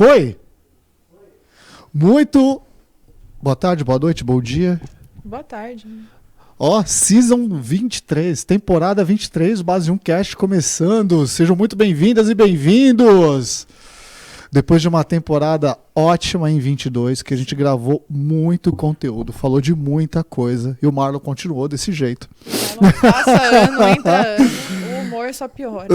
Foi? Muito boa tarde, boa noite, bom dia. Boa tarde. Ó, Season 23, temporada 23, Base 1 Cast começando. Sejam muito bem-vindas e bem-vindos. Depois de uma temporada ótima em 22, que a gente gravou muito conteúdo, falou de muita coisa e o Marlon continuou desse jeito. Não passa ano, entra ano, o humor só piora.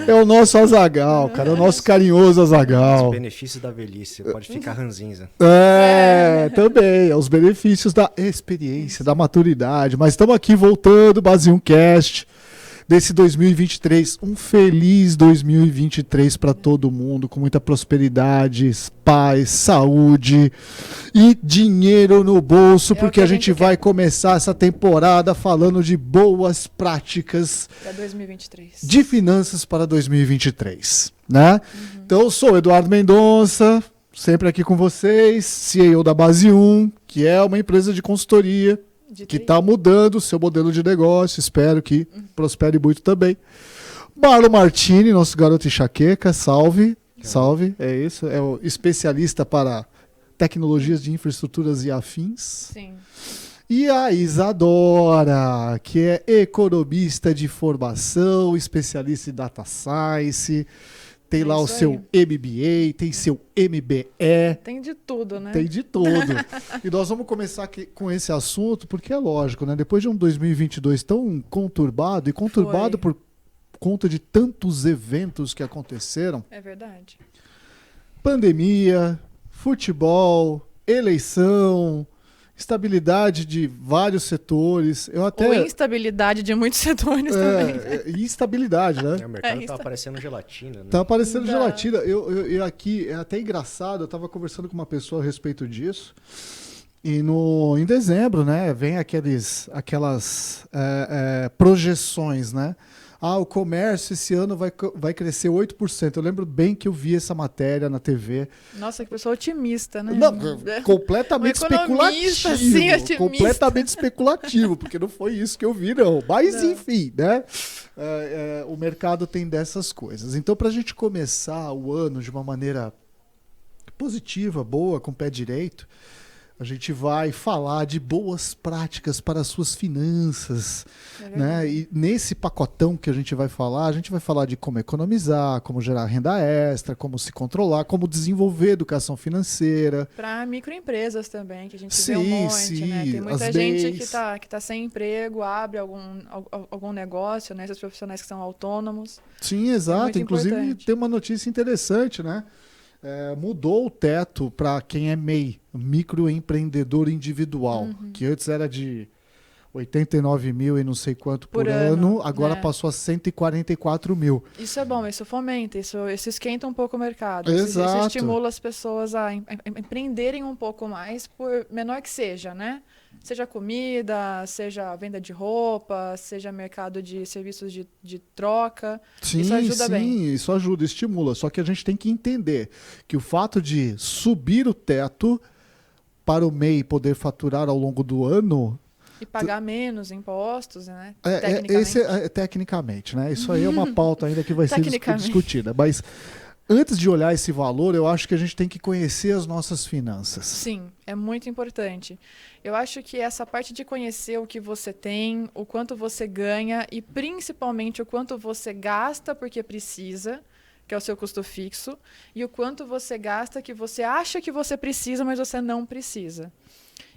É o nosso Azaghal, cara, é o nosso carinhoso Azaghal. Os benefícios da velhice, pode ficar ranzinza. Também, é os benefícios da experiência, da maturidade. Mas estamos aqui voltando, Base 1 Cast, desse 2023. Um feliz 2023 para todo mundo, com muita prosperidade, paz, saúde e dinheiro no bolso, porque a gente vai começar essa temporada falando de boas práticas para 2023. De finanças para 2023, né? Então, eu sou o Eduardo Mendonça, sempre aqui com vocês, CEO da Base 1, que é uma empresa de consultoria que está mudando o seu modelo de negócio, espero que prospere muito também. Marlon Martini, nosso garoto enxaqueca, salve, salve, é isso, é o especialista para tecnologias de infraestruturas e afins. Sim. E a Isadora, que é economista de formação, especialista em data science, tem lá o seu MBA, tem seu MBE. Tem de tudo, né? Tem de tudo. E nós vamos começar aqui com esse assunto, porque é lógico, né? Depois de um 2022 tão conturbado, e conturbado por conta de tantos eventos que aconteceram. É verdade. Pandemia, futebol, eleição, estabilidade de vários setores. Ou instabilidade de muitos setores também. Instabilidade, né? O mercado tá aparecendo gelatina. Né? Tá aparecendo gelatina. Eu aqui, é até engraçado, eu tava conversando com uma pessoa a respeito disso. E em dezembro, né, vem aquelas projeções, né? O comércio esse ano vai crescer 8%. Eu lembro bem que eu vi essa matéria na TV. Nossa, que pessoa otimista, né? Não, completamente especulativo. Assim, otimista. Completamente especulativo, porque não foi isso que eu vi, não. Mas, enfim, né? O mercado tem dessas coisas. Então, para a gente começar o ano de uma maneira positiva, boa, com o pé direito, a gente vai falar de boas práticas para as suas finanças, né? E nesse pacotão que a gente vai falar de como economizar, como gerar renda extra, como se controlar, como desenvolver educação financeira. Para microempresas também, que a gente vê um monte, né? Tem muita gente que tá sem emprego, abre algum negócio, né? Esses profissionais que são autônomos. Sim, exato. Inclusive importante. Tem uma notícia interessante, né? Mudou o teto para quem é MEI, microempreendedor individual, que antes era de 89 mil e não sei quanto por ano, agora passou a 144 mil. Isso é bom, isso fomenta, isso esquenta um pouco o mercado. Exato. Isso estimula as pessoas a empreenderem um pouco mais, por menor que seja, né? Seja comida, seja venda de roupa, seja mercado de serviços de troca. Sim, isso ajuda bem. Sim, isso ajuda, estimula. Só que a gente tem que entender que o fato de subir o teto para o MEI poder faturar ao longo do ano... E pagar menos impostos, né? Tecnicamente, né? Isso aí é uma pauta ainda que vai ser discutida. Mas... antes de olhar esse valor, eu acho que a gente tem que conhecer as nossas finanças. Sim, é muito importante. Eu acho que essa parte de conhecer o que você tem, o quanto você ganha e principalmente o quanto você gasta porque precisa, que é o seu custo fixo, e o quanto você gasta que você acha que você precisa, mas você não precisa.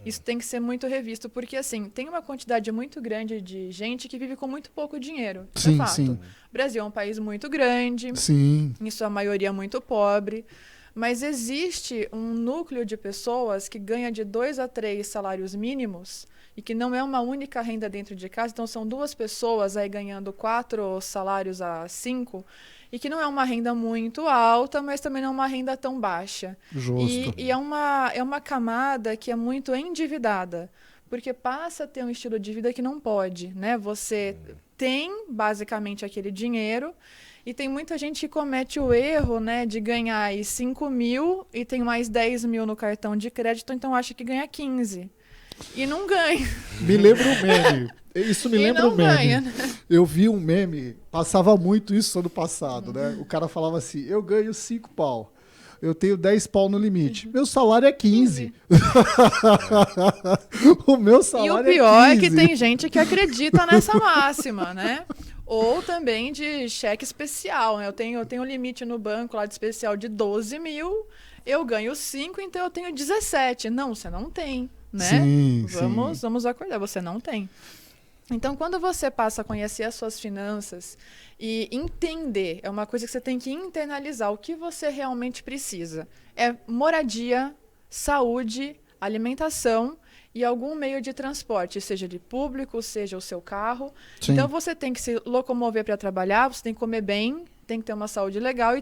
Isso tem que ser muito revisto, porque assim, tem uma quantidade muito grande de gente que vive com muito pouco dinheiro. Sim, é fato. sim. O Brasil é um país muito grande, sim. Em sua maioria muito pobre, mas existe um núcleo de pessoas que ganha de 2 a 3 salários mínimos e que não é uma única renda dentro de casa, então são 2 pessoas aí ganhando 4 salários a 5, e que não é uma renda muito alta, mas também não é uma renda tão baixa. Justo. E é uma camada que é muito endividada, porque passa a ter um estilo de vida que não pode, né? Você tem basicamente aquele dinheiro e tem muita gente que comete o erro, né, de ganhar aí 5 mil e tem mais 10 mil no cartão de crédito, então acha que ganha 15. E não ganha. Me lembra o meme. Isso me E lembra não um meme. ganha, né? Eu vi um meme, passava muito isso ano passado, né? O cara falava assim, eu ganho 5 pau. Eu tenho 10 pau no limite. Meu salário é 15. O meu E salário o pior é é que 15. tem gente que acredita nessa máxima, né? Ou também de cheque especial, né? Eu tenho um limite no banco lá de especial de 12 mil, eu ganho 5, então eu tenho 17. Não, você não tem, né? Sim, Vamos acordar, você não tem. Então, quando você passa a conhecer as suas finanças e entender, é uma coisa que você tem que internalizar o que você realmente precisa. É moradia, saúde, alimentação e algum meio de transporte, seja de público, seja o seu carro. Sim. Então, você tem que se locomover para trabalhar, você tem que comer bem, tem que ter uma saúde legal e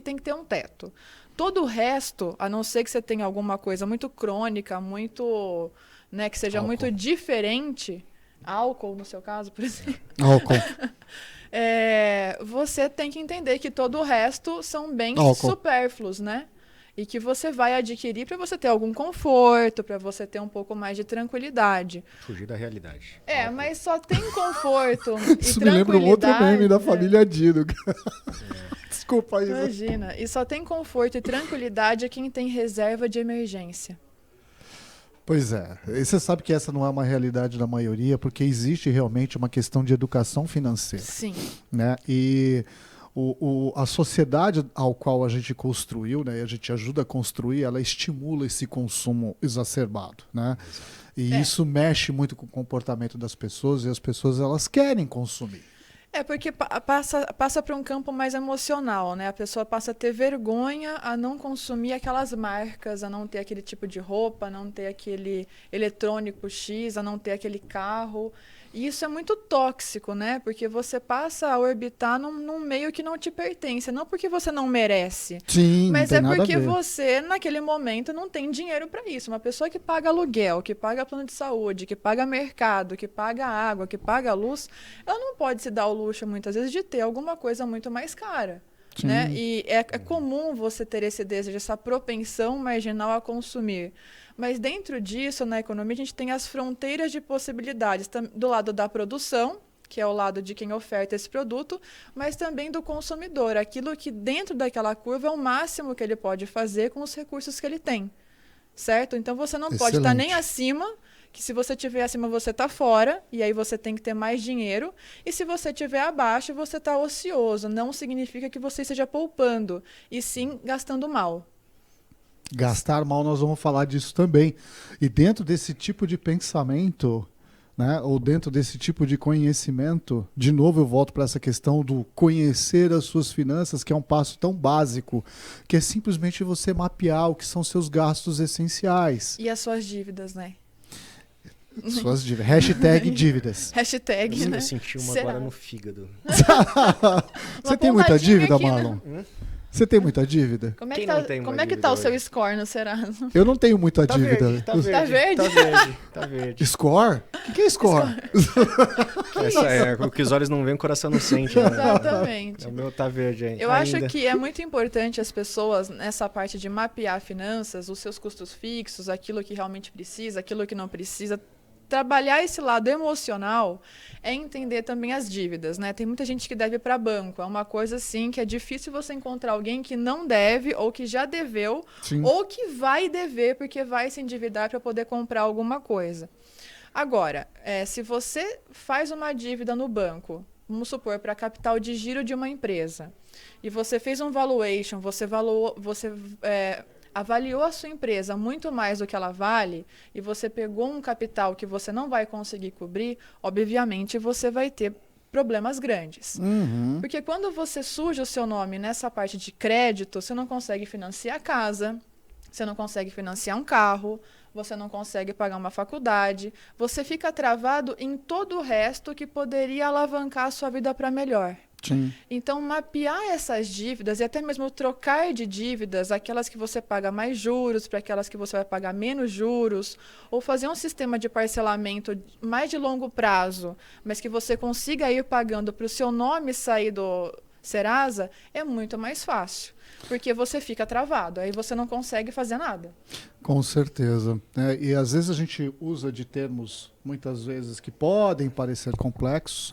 tem que ter um teto. Todo o resto, a não ser que você tenha alguma coisa muito crônica, muito, né, que seja muito diferente, álcool no seu caso, por exemplo, Álcool. você tem que entender que todo o resto são bens Álcool. supérfluos, né? E que você vai adquirir para você ter algum conforto, para você ter um pouco mais de tranquilidade. Fugir da realidade. Mas só tem conforto Isso e me lembra um outro meme da tranquilidade, família Dino. Desculpa aí. Imagina. E só tem conforto e tranquilidade quem tem reserva de emergência. Pois é. E você sabe que essa não é uma realidade da maioria, porque existe realmente uma questão de educação financeira. Sim. Né? E a sociedade ao qual a gente construiu, né, e a gente ajuda a construir, ela estimula esse consumo exacerbado, né? E isso mexe muito com o comportamento das pessoas, e as pessoas elas querem consumir. Porque passa para um campo mais emocional, né? A pessoa passa a ter vergonha a não consumir aquelas marcas, a não ter aquele tipo de roupa, a não ter aquele eletrônico X, a não ter aquele carro. E isso é muito tóxico, né? Porque você passa a orbitar num meio que não te pertence. Não porque você não merece. Sim, mas não é tem nada porque a ver. você, naquele momento, não tem dinheiro para isso. Uma pessoa que paga aluguel, que paga plano de saúde, que paga mercado, que paga água, que paga luz, ela não pode se dar o luxo, muitas vezes, de ter alguma coisa muito mais cara. Né? E é comum você ter esse desejo, essa propensão marginal a consumir. Mas dentro disso, na economia, a gente tem as fronteiras de possibilidades, do lado da produção, que é o lado de quem oferta esse produto, mas também do consumidor, aquilo que dentro daquela curva é o máximo que ele pode fazer com os recursos que ele tem, certo? Então você não pode estar nem acima, que se você estiver acima você está fora, e aí você tem que ter mais dinheiro, e se você estiver abaixo você está ocioso, não significa que você esteja poupando, e sim gastando mal. Gastar mal, nós vamos falar disso também. E dentro desse tipo de pensamento, né, ou dentro desse tipo de conhecimento, de novo eu volto para essa questão do conhecer as suas finanças, que é um passo tão básico, que é simplesmente você mapear o que são seus gastos essenciais. E as suas dívidas, né? Suas dívidas. Hashtag dívidas. Hashtag, né? Eu senti uma Será? agora no fígado. Você tem muita pontadinha dívida, aqui, né? Marlon? Você tem muita dívida? Como é Quem que tá, não tem uma como é que dívida tá o seu hoje? score no Serasa? Eu não tenho muita Tá dívida. verde, tá verde. Tá verde? Tá verde, tá verde. Score? O que é score? Essa é o que os olhos não veem, o coração não sente. Né? Exatamente. O meu tá verde ainda. Eu acho que é muito importante as pessoas, nessa parte de mapear finanças, os seus custos fixos, aquilo que realmente precisa, aquilo que não precisa. Trabalhar esse lado emocional é entender também as dívidas, né? Tem muita gente que deve para banco. É uma coisa, assim, que é difícil você encontrar alguém que não deve ou que já deveu ou que vai dever porque vai se endividar para poder comprar alguma coisa. Agora, se você faz uma dívida no banco, vamos supor, para capital de giro de uma empresa, e você fez um valuation, você avaliou a sua empresa muito mais do que ela vale e você pegou um capital que você não vai conseguir cobrir, obviamente você vai ter problemas grandes. Uhum. Porque quando você suja o seu nome nessa parte de crédito, você não consegue financiar a casa, você não consegue financiar um carro, você não consegue pagar uma faculdade, você fica travado em todo o resto que poderia alavancar a sua vida para melhor. Sim. Então, mapear essas dívidas e até mesmo trocar de dívidas, aquelas que você paga mais juros para aquelas que você vai pagar menos juros, ou fazer um sistema de parcelamento mais de longo prazo, mas que você consiga ir pagando para o seu nome sair Serasa, é muito mais fácil. Porque você fica travado, aí você não consegue fazer nada. Com certeza. E às vezes a gente usa de termos, muitas vezes, que podem parecer complexos,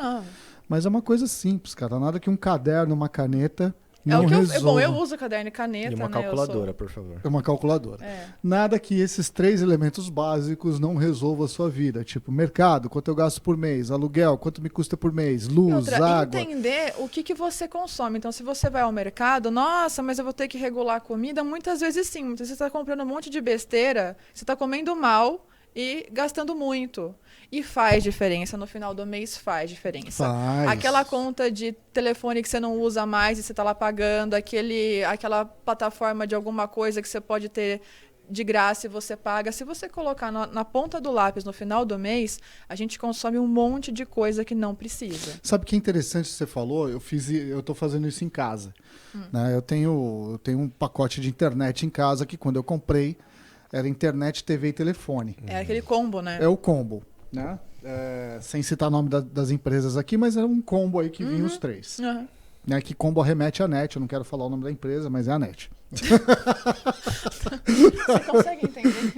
mas é uma coisa simples, cara. Nada que um caderno, uma caneta não resolva. Bom, eu uso caderno e caneta, E uma né? calculadora, por favor. É uma calculadora. Nada que esses 3 elementos básicos não resolva a sua vida. Tipo, mercado, quanto eu gasto por mês, aluguel, quanto me custa por mês, luz, água. Entender o que você consome. Então, se você vai ao mercado, nossa, mas eu vou ter que regular a comida. Muitas vezes sim. Muitas vezes você está comprando um monte de besteira, você está comendo mal e gastando muito. E faz diferença, no final do mês faz diferença. Aquela conta de telefone que você não usa mais e você está lá pagando, aquela plataforma de alguma coisa que você pode ter de graça e você paga. Se você colocar na ponta do lápis no final do mês, a gente consome um monte de coisa que não precisa. Sabe que é interessante que você falou? Eu estou fazendo isso em casa. Né? Eu tenho um pacote de internet em casa que quando eu comprei era internet, TV e telefone. É aquele combo, né? É o combo. Né? Sem citar o nome das empresas aqui, mas era um combo aí que vinha os 3. Né? Que combo remete à NET, eu não quero falar o nome da empresa, mas é a NET. Você consegue entender?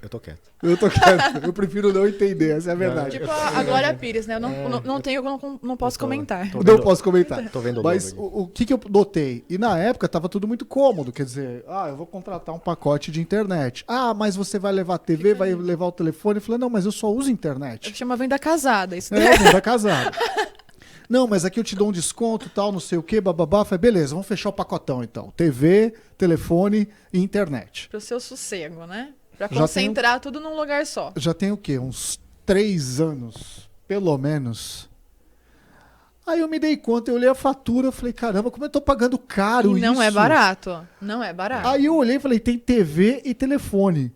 Eu tô quieto. Eu tô quieto, eu prefiro não entender, essa é a verdade. Tipo a Glória Pires, né? Eu não posso comentar. Não posso comentar. Tô vendo mas o que eu notei? E na época tava tudo muito cômodo, quer dizer, eu vou contratar um pacote de internet. Mas você vai levar a TV, vai levar o telefone? Eu falei, não, mas eu só uso internet. Chama venda casada, isso. Venda casada. Não, mas aqui eu te dou um desconto, tal, não sei o quê, bababá. Falei, beleza, vamos fechar o pacotão então. TV, telefone e internet. Pro seu sossego, né? Pra concentrar tudo num lugar só. Já tem o quê? Uns 3 anos, pelo menos. Aí eu me dei conta, eu olhei a fatura, falei, caramba, como eu tô pagando caro isso. Não é barato, não é barato. Aí eu olhei e falei, tem TV e telefone.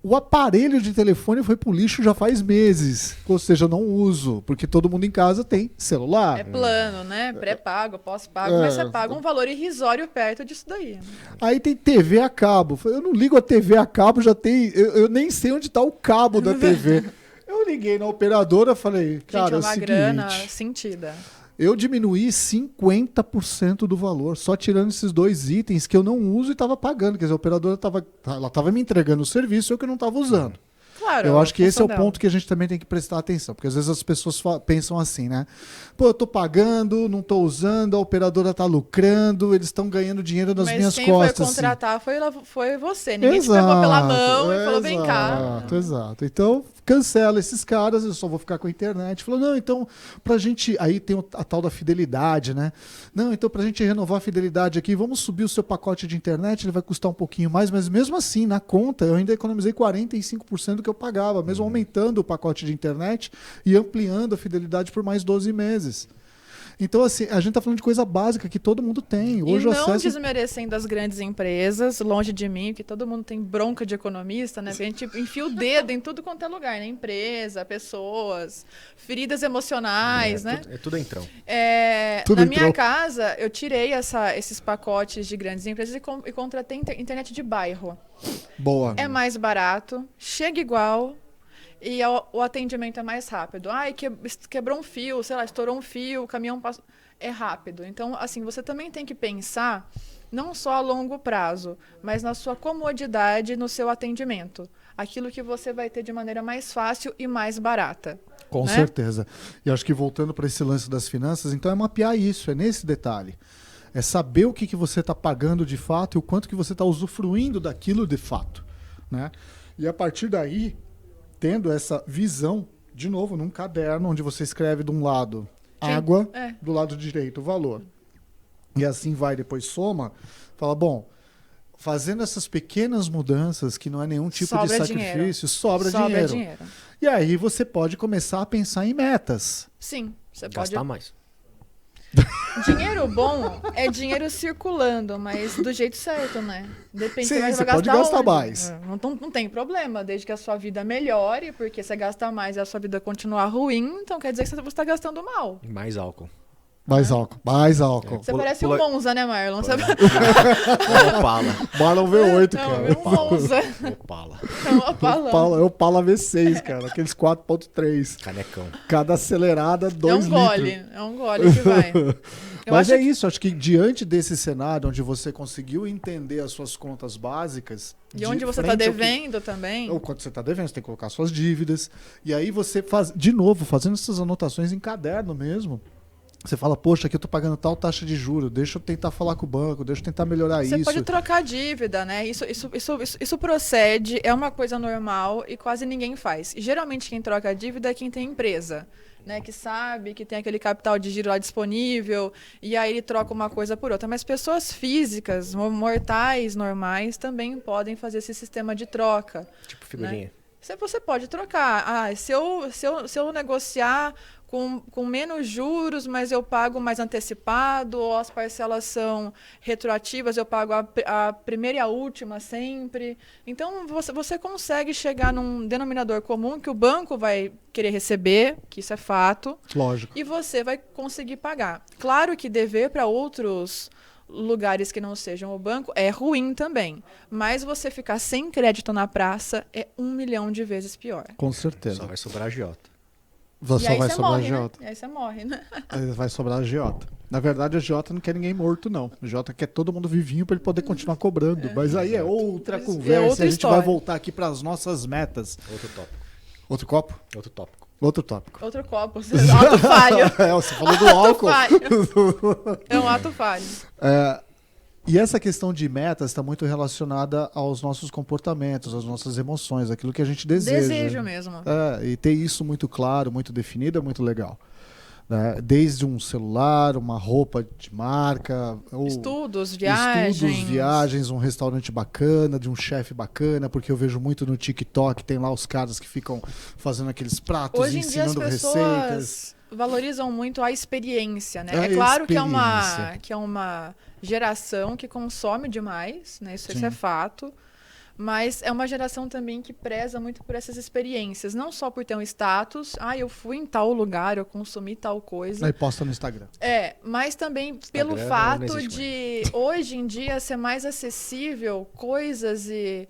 O aparelho de telefone foi pro lixo já faz meses. Ou seja, eu não uso, porque todo mundo em casa tem celular. É plano, né? Pré-pago, pós-pago, mas você paga um valor irrisório perto disso daí. Aí tem TV a cabo. Eu não ligo a TV a cabo, já tem... Eu nem sei onde tá o cabo da TV. Eu liguei na operadora, falei, cara, é o seguinte... grana sentida. Eu diminuí 50% do valor, só tirando esses 2 itens que eu não uso e estava pagando. Quer dizer, a operadora estava me entregando o serviço, eu que não estava usando. Claro, eu acho que esse é o ponto que a gente também tem que prestar atenção, porque às vezes as pessoas pensam assim, né? Pô, eu tô pagando, não tô usando, a operadora tá lucrando, eles estão ganhando dinheiro nas minhas costas. Mas quem foi contratar foi você, ninguém te pegou pela mão e falou, vem cá. Exato. Então, cancela esses caras, eu só vou ficar com a internet. Falou, não, então, pra gente... Aí tem a tal da fidelidade, né? Não, então pra gente renovar a fidelidade aqui, vamos subir o seu pacote de internet, ele vai custar um pouquinho mais, mas mesmo assim, na conta, eu ainda economizei 45% do que eu pagava, mesmo aumentando o pacote de internet e ampliando a fidelidade por mais 12 meses. Então, assim, a gente tá falando de coisa básica que todo mundo tem. Hoje e não desmerecendo as grandes empresas, longe de mim, que todo mundo tem bronca de economista, né? Porque a gente enfia o dedo em tudo quanto é lugar, né? Empresa, pessoas, feridas emocionais, né? É tudo entrão. Na minha casa, eu tirei esses pacotes de grandes empresas e contratei internet de bairro. Boa. É mais barato, chega igual... E o atendimento é mais rápido. Quebrou um fio, sei lá, estourou um fio, o caminhão passou... É rápido. Então, assim, você também tem que pensar não só a longo prazo, mas na sua comodidade no seu atendimento. Aquilo que você vai ter de maneira mais fácil e mais barata. Com certeza. E acho que voltando para esse lance das finanças, então é mapear isso, é nesse detalhe. É saber o que você está pagando de fato e o quanto que você está usufruindo daquilo de fato. Né? E a partir daí... Tendo essa visão, de novo, num caderno, onde você escreve de um lado água, do lado direito o valor. E assim vai, depois soma, fala, bom, fazendo essas pequenas mudanças, que não é nenhum tipo de sacrifício, sobra dinheiro. E aí você pode começar a pensar em metas. Sim, você gastar mais. Dinheiro bom é dinheiro circulando, mas do jeito certo, né? Depende. Sim, você pode gastar mais. Não tem problema, desde que a sua vida melhore, porque você gasta mais e a sua vida continuar ruim, então quer dizer que você está gastando mal. Mais álcool. Mais álcool, mais álcool. Você parece um Monza, né, Marlon? Você... Opala. Marlon V8, Não, cara. é um Monza. Opala. É um Opalão. É o Opala V6, cara. Aqueles 4.3. Canecão. Cada acelerada, 2 É um litros. gole. É um gole que vai. Eu Mas acho é isso, acho que diante desse cenário onde você conseguiu entender as suas contas básicas... E onde você frente está ao que- devendo também. Ou quando você está devendo, você tem que colocar suas dívidas. E aí você faz, de novo, fazendo essas anotações em caderno mesmo. Você fala, poxa, aqui eu tô pagando tal taxa de juros, deixa eu tentar falar com o banco, deixa eu tentar melhorar Você isso. pode trocar dívida, né? Isso procede, é uma coisa normal e quase ninguém faz. E geralmente quem troca dívida é quem tem empresa, né? Que sabe que tem aquele capital de giro lá disponível e aí ele troca uma coisa por outra. Mas pessoas físicas, mortais, normais, também podem fazer esse sistema de troca. Tipo figurinha. Você pode trocar. Ah, se eu negociar com menos juros, mas eu pago mais antecipado, ou as parcelas são retroativas, eu pago a primeira e a última sempre. Então, você consegue chegar num denominador comum que o banco vai querer receber, que isso é fato, Lógico. e você vai conseguir pagar. Claro que dever para outros lugares que não sejam o banco é ruim também, mas você ficar sem crédito na praça é 1 milhão de vezes pior. Com certeza. Só vai sobrar agiota. Só vai sobrar morre, agiota. né? E aí você morre, né? Aí vai sobrar agiota. Na verdade, a agiota não quer ninguém morto, não. A agiota quer todo mundo vivinho para ele poder continuar cobrando. Mas aí é outra conversa. outra a gente história. vai voltar aqui para as nossas metas. Outro tópico. Outro copo? Outro tópico. Outro tópico. Outro copo. Ato falho. Você falou do álcool. Falho. É um ato falho. E essa questão de metas está muito relacionada aos nossos comportamentos, às nossas emoções, aquilo que a gente deseja. Desejo mesmo. E ter isso muito claro, muito definido é muito legal. Né? Desde um celular, uma roupa de marca, ou Estudos, viagens. um restaurante bacana, de um chefe bacana, porque eu vejo muito no TikTok, tem lá os caras que ficam fazendo aqueles pratos, Hoje em dia as ensinando pessoas receitas. valorizam muito a experiência, né? A É claro experiência. que é uma geração que consome demais, né? Isso é fato. Mas é uma geração também que preza muito por essas experiências. Não só por ter um status, eu fui em tal lugar, eu consumi tal coisa. Aí posta no Instagram. Mas também pelo fato de, hoje em dia, ser mais acessível coisas e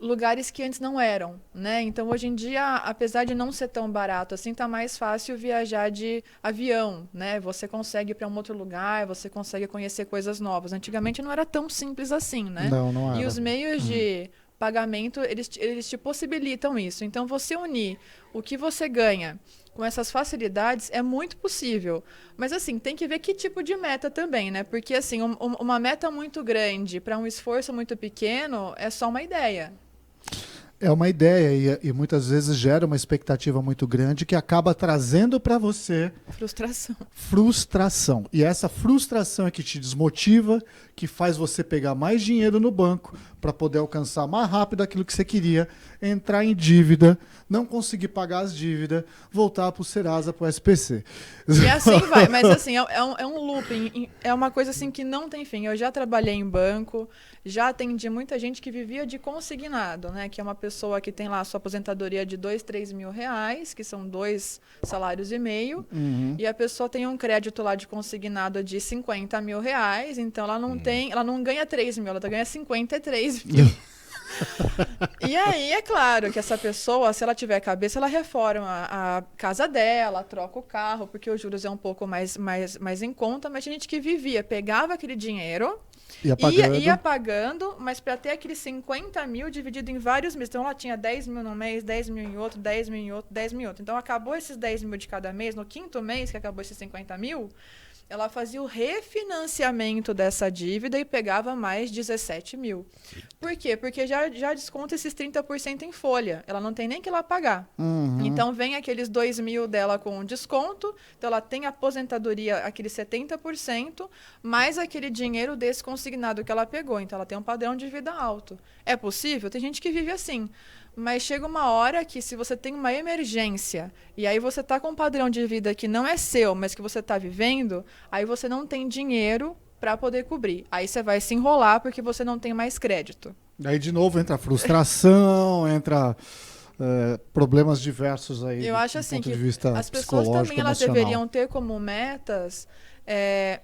lugares que antes não eram, né? Então, hoje em dia, apesar de não ser tão barato assim, tá mais fácil viajar de avião, né? Você consegue ir para um outro lugar, você consegue conhecer coisas novas. Antigamente não era tão simples assim, né? Não era. E os meios de pagamento, eles te possibilitam isso. Então, você unir o que você ganha com essas facilidades é muito possível. Mas, assim, tem que ver que tipo de meta também, né? Porque, assim, uma meta muito grande para um esforço muito pequeno é só uma ideia. É uma ideia e muitas vezes gera uma expectativa muito grande que acaba trazendo para você frustração. E essa frustração é que te desmotiva, que faz você pegar mais dinheiro no banco para poder alcançar mais rápido aquilo que você queria, entrar em dívida, não conseguir pagar as dívidas, voltar para o Serasa, para o SPC. E assim vai, mas assim, é um looping, é uma coisa assim que não tem fim. Eu já trabalhei em banco, já atendi muita gente que vivia de consignado, né? Que é uma pessoa que tem lá a sua aposentadoria de 2, 3 mil reais, que são 2 salários e meio, e a pessoa tem um crédito lá de consignado de 50 mil reais, então ela não ganha 3 mil, ela ganha 53 mil. E aí, é claro que essa pessoa, se ela tiver cabeça, ela reforma a casa dela, troca o carro, porque os juros é um pouco mais em conta, mas tinha gente que vivia, pegava aquele dinheiro, ia pagando, mas para ter aqueles 50 mil dividido em vários meses. Então, ela tinha 10 mil num mês, 10 mil em outro, 10 mil em outro, 10 mil em outro. Então, acabou esses 10 mil de cada mês, no 5º mês que acabou esses 50 mil, ela fazia o refinanciamento dessa dívida e pegava mais 17 mil. Por quê? Porque já desconta esses 30% em folha. Ela não tem nem que ir lá pagar. Então, vem aqueles 2 mil dela com desconto. Então, ela tem a aposentadoria, aqueles 70%, mais aquele dinheiro desse consignado que ela pegou. Então, ela tem um padrão de vida alto. É possível? Tem gente que vive assim. Mas chega uma hora que, se você tem uma emergência e aí você está com um padrão de vida que não é seu, mas que você está vivendo, aí você não tem dinheiro para poder cobrir. Aí você vai se enrolar porque você não tem mais crédito. Aí, de novo, entra a frustração, entra problemas diversos aí. Eu acho do assim ponto que de vista as pessoas psicológico, também elas emocional. deveriam ter como metas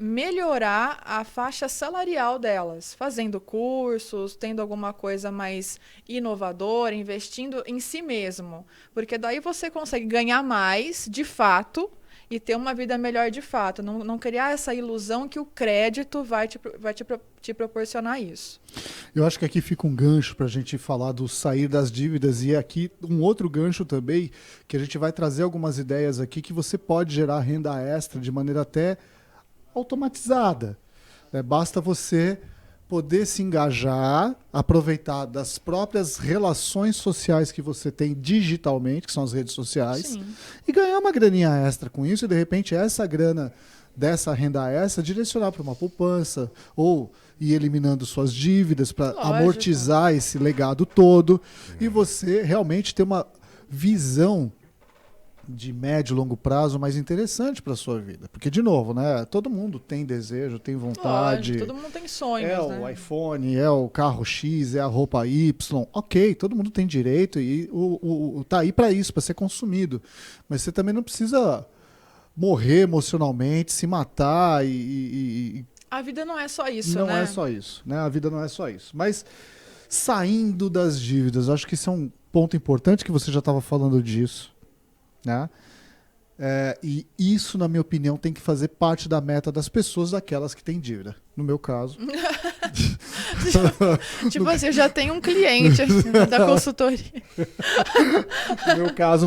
melhorar a faixa salarial delas, fazendo cursos, tendo alguma coisa mais inovadora, investindo em si mesmo. Porque daí você consegue ganhar mais, de fato, e ter uma vida melhor de fato. Não criar essa ilusão que o crédito vai te proporcionar isso. Eu acho que aqui fica um gancho para a gente falar do sair das dívidas, e aqui um outro gancho também, que a gente vai trazer algumas ideias aqui que você pode gerar renda extra de maneira até automatizada. Basta você poder se engajar, aproveitar das próprias relações sociais que você tem digitalmente, que são as redes sociais, Sim. e ganhar uma graninha extra com isso, e de repente essa grana dessa renda extra direcionar para uma poupança ou ir eliminando suas dívidas para amortizar esse legado todo, e você realmente ter uma visão de médio e longo prazo mais interessante para a sua vida. Porque, de novo, né, todo mundo tem desejo, tem vontade. Lógico, todo mundo tem sonhos, é né? o iPhone, é o carro X, é a roupa Y. Ok, todo mundo tem direito e tá aí para isso, para ser consumido. Mas você também não precisa morrer emocionalmente, se matar A vida não é só isso, não né? é só isso, né? A vida não é só isso. Mas saindo das dívidas, acho que isso é um ponto importante, que você já estava falando disso, né? E isso, na minha opinião, tem que fazer parte da meta das pessoas, daquelas que têm dívida. No meu caso. Tipo assim, eu já tenho um cliente da consultoria. No caso,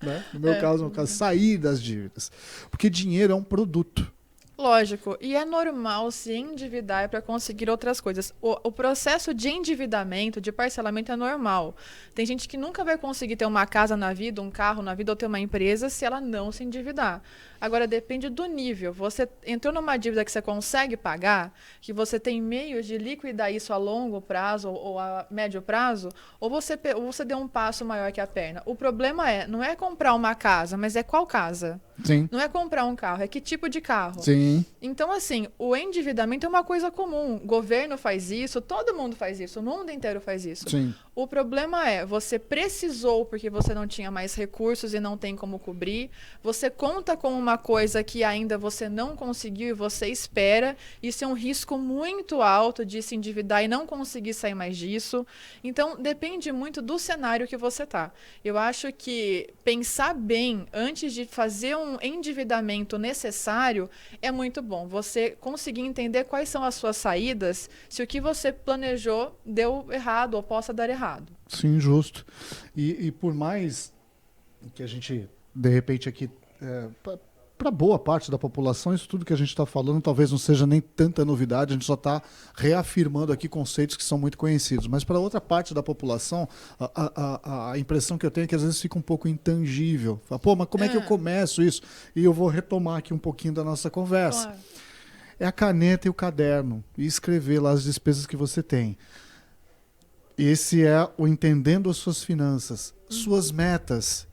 né? No meu caso, sair das dívidas. Porque dinheiro é um produto. Lógico, e é normal se endividar para conseguir outras coisas. O processo de endividamento, de parcelamento é normal. Tem gente que nunca vai conseguir ter uma casa na vida, um carro na vida ou ter uma empresa se ela não se endividar. Agora, depende do nível. Você entrou numa dívida que você consegue pagar, que você tem meios de liquidar isso a longo prazo ou a médio prazo, ou você deu um passo maior que a perna. O problema não é comprar uma casa, mas é qual casa? Sim. Não é comprar um carro, é que tipo de carro. Sim. Então, assim, o endividamento é uma coisa comum. O governo faz isso, todo mundo faz isso, o mundo inteiro faz isso. Sim. O problema você precisou porque você não tinha mais recursos e não tem como cobrir. Você conta com uma coisa que ainda você não conseguiu e você espera. Isso é um risco muito alto de se endividar e não conseguir sair mais disso. Então, depende muito do cenário que você tá. Eu acho que pensar bem antes de fazer um endividamento necessário é muito bom. Você conseguir entender quais são as suas saídas, se o que você planejou deu errado ou possa dar errado. Sim, justo. E por mais que a gente, de repente, aqui, para boa parte da população, isso tudo que a gente está falando talvez não seja nem tanta novidade, a gente só está reafirmando aqui conceitos que são muito conhecidos. Mas para outra parte da população, a impressão que eu tenho é que às vezes fica um pouco intangível. Fala, pô, mas como é que eu começo isso? E eu vou retomar aqui um pouquinho da nossa conversa. Claro. É a caneta e o caderno, e escrever lá as despesas que você tem. Esse é o entendendo as suas finanças, suas metas.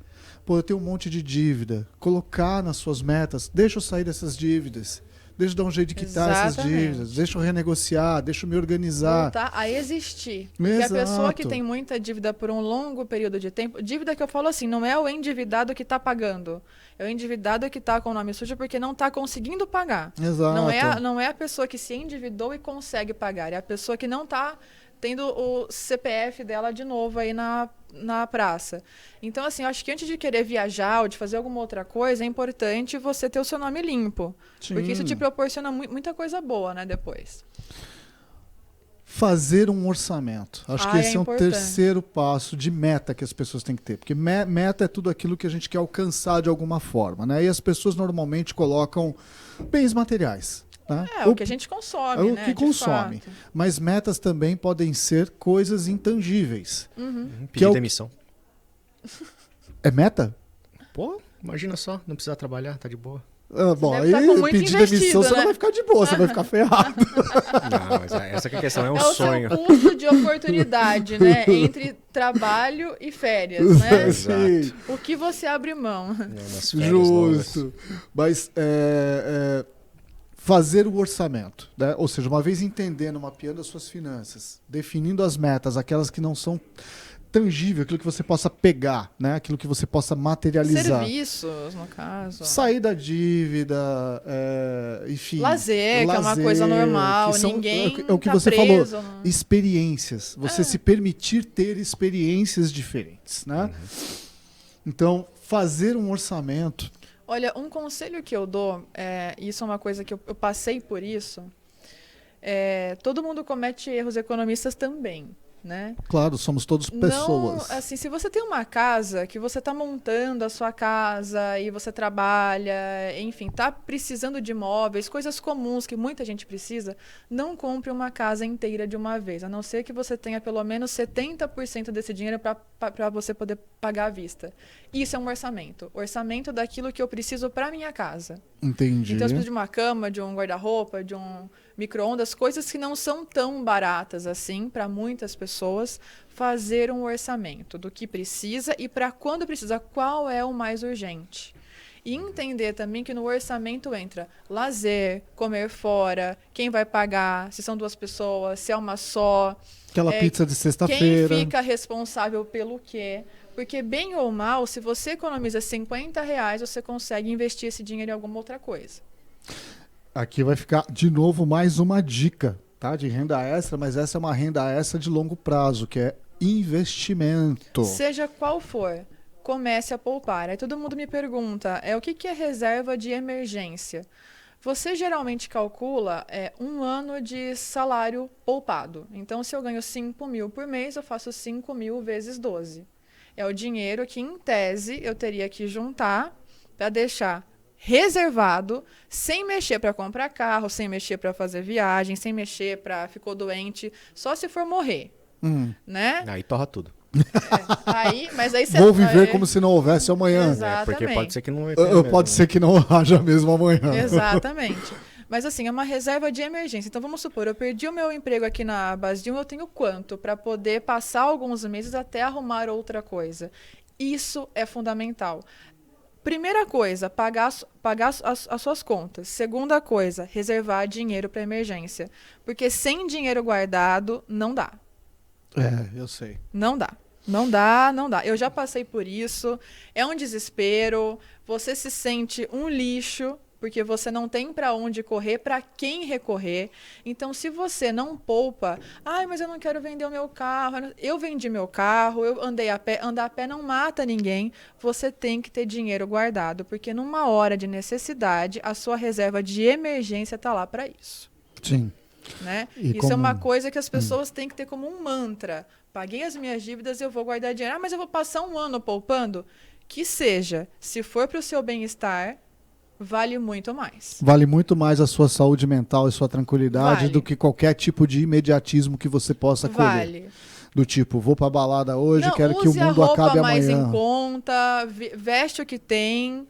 Pô, eu tenho um monte de dívida. Colocar nas suas metas, deixa eu sair dessas dívidas. Deixa eu dar um jeito de quitar essas dívidas. Deixa eu renegociar, deixa eu me organizar. Voltar a existir. Porque Exato. a pessoa que tem muita dívida por um longo período de tempo... Dívida que eu falo assim, não é o endividado que está pagando. É o endividado que está com o nome sujo porque não está conseguindo pagar. Exato. Não é a pessoa que se endividou e consegue pagar. É a pessoa que não está tendo o CPF dela de novo aí na praça. Então, assim, eu acho que antes de querer viajar ou de fazer alguma outra coisa, é importante você ter o seu nome limpo. Sim. Porque isso te proporciona muita coisa boa, né, depois. Fazer um orçamento. Acho que esse é um importante. terceiro passo de meta que as pessoas têm que ter. Porque meta é tudo aquilo que a gente quer alcançar de alguma forma, né? E as pessoas normalmente colocam bens materiais. Né? O que a gente consome, né? O que consome. Mas metas também podem ser coisas intangíveis. Pedir demissão. É meta? Pô, imagina só, não precisar trabalhar, tá de boa. Bom, aí pedir demissão você não vai ficar de boa, você vai ficar ferrado. Não, mas essa que é a questão, é um sonho. É o seu custo de oportunidade, né? Entre trabalho e férias, né? Sim. O que você abre mão. Justo. Mas fazer o orçamento, né? Ou seja, uma vez entendendo, mapeando as suas finanças, definindo as metas, aquelas que não são tangível, aquilo que você possa pegar, né? Aquilo que você possa materializar. Serviços, no caso. Sair da dívida, enfim. Lazer, que é uma coisa normal, ninguém é o que tá você preso, falou, não. experiências. Você se permitir ter experiências diferentes, né? Então, fazer um orçamento. Olha, um conselho que eu dou, isso é uma coisa que eu passei por isso, todo mundo comete erros, economistas também, né? Claro, somos todos pessoas. Não, assim, se você tem uma casa, que você está montando a sua casa e você trabalha, enfim, está precisando de móveis, coisas comuns que muita gente precisa, não compre uma casa inteira de uma vez, a não ser que você tenha pelo menos 70% desse dinheiro para você poder pagar à vista. Isso é um orçamento. Orçamento daquilo que eu preciso para minha casa. Entendi. Então, eu preciso de uma cama, de um guarda-roupa, de um micro-ondas, coisas que não são tão baratas assim para muitas pessoas. Fazer um orçamento do que precisa e para quando precisa, qual é o mais urgente. E entender também que no orçamento entra lazer, comer fora, quem vai pagar, se são 2 pessoas, se é uma só. Aquela pizza de sexta-feira. Quem fica responsável pelo quê? Porque, bem ou mal, se você economiza R$50, você consegue investir esse dinheiro em alguma outra coisa. Aqui vai ficar, de novo, mais uma dica, tá? De renda extra, mas essa é uma renda extra de longo prazo, que é investimento. Seja qual for, comece a poupar. Aí todo mundo me pergunta, o que é reserva de emergência? Você geralmente calcula 1 ano de salário poupado. Então, se eu ganho 5 mil por mês, eu faço 5 mil vezes 12. É o dinheiro que, em tese, eu teria que juntar para deixar reservado, sem mexer para comprar carro, sem mexer para fazer viagem, sem mexer para ficou doente, só se for morrer, né? Aí torra tudo. Mas aí você Vou viver como se não houvesse amanhã. Exatamente. Porque pode ser que não Pode ser que não haja mesmo amanhã. Exatamente. Mas assim, é uma reserva de emergência. Então vamos supor, eu perdi o meu emprego aqui na Basdil, eu tenho quanto para poder passar alguns meses até arrumar outra coisa? Isso é fundamental. Primeira coisa, pagar as suas contas. Segunda coisa, reservar dinheiro para emergência. Porque sem dinheiro guardado, não dá. Eu sei. Não dá. Não dá, não dá. Eu já passei por isso. É um desespero. Você se sente um lixo, porque você não tem para onde correr, para quem recorrer. Então, se você não poupa, mas eu não quero vender o meu carro. Eu vendi meu carro, eu andei a pé. Andar a pé não mata ninguém. Você tem que ter dinheiro guardado, porque numa hora de necessidade, a sua reserva de emergência está lá para isso. Sim. Né? Isso é uma coisa que as pessoas têm que ter como um mantra. Paguei as minhas dívidas, eu vou guardar dinheiro. Mas eu vou passar 1 ano poupando? Que seja. Se for para o seu bem-estar, vale muito mais. Vale muito mais a sua saúde mental e sua tranquilidade do que qualquer tipo de imediatismo que você possa colher. Vale. Do tipo, vou pra balada hoje, Não, quero que o mundo acabe amanhã. Use a roupa mais em conta, veste o que tem,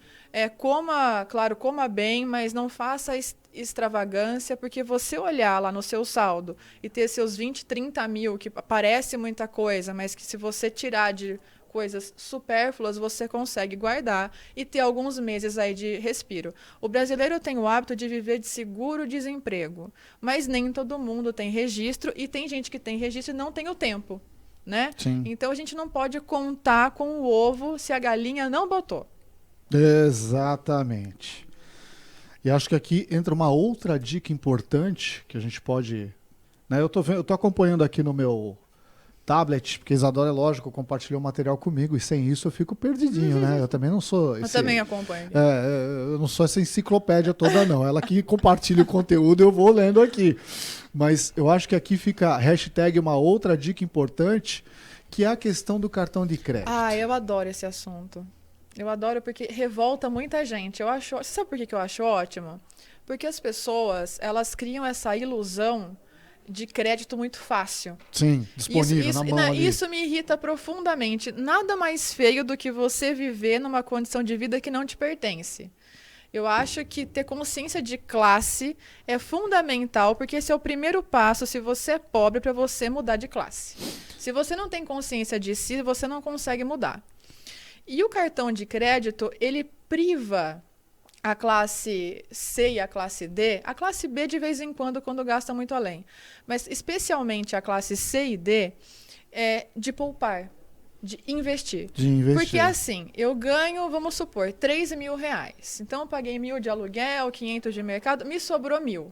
coma bem, mas não faça extravagância, porque você olhar lá no seu saldo e ter seus 20, 30 mil, que parece muita coisa, mas que se você tirar de coisas supérfluas, você consegue guardar e ter alguns meses aí de respiro. O brasileiro tem o hábito de viver de seguro-desemprego, mas nem todo mundo tem registro e tem gente que tem registro e não tem o tempo, né? Sim. Então a gente não pode contar com o ovo se a galinha não botou. Exatamente. E acho que aqui entra uma outra dica importante que a gente pode... Né, eu tô acompanhando aqui no meu tablet, porque Isadora, é lógico, compartilhou o material comigo e sem isso eu fico perdidinho, né? Eu também não sou... Eu também acompanho. Eu não sou essa enciclopédia toda, não. Ela que compartilha o conteúdo, eu vou lendo aqui. Mas eu acho que aqui fica a hashtag uma outra dica importante, que é a questão do cartão de crédito. Eu adoro esse assunto. Eu adoro porque revolta muita gente. Você sabe por que eu acho ótimo? Porque as pessoas, elas criam essa ilusão de crédito muito fácil. Sim, disponível na mão ali. Isso me irrita profundamente. Nada mais feio do que você viver numa condição de vida que não te pertence. Eu acho que ter consciência de classe é fundamental, porque esse é o primeiro passo, se você é pobre, para você mudar de classe. Se você não tem consciência de si, você não consegue mudar. E o cartão de crédito, ele priva a classe C e a classe D, a classe B de vez em quando gasta muito além, mas especialmente a classe C e D, de poupar. de investir. De investir. Porque assim, eu ganho, vamos supor, R$3.000. Então eu paguei 1.000 de aluguel, 500 de mercado, me sobrou 1.000.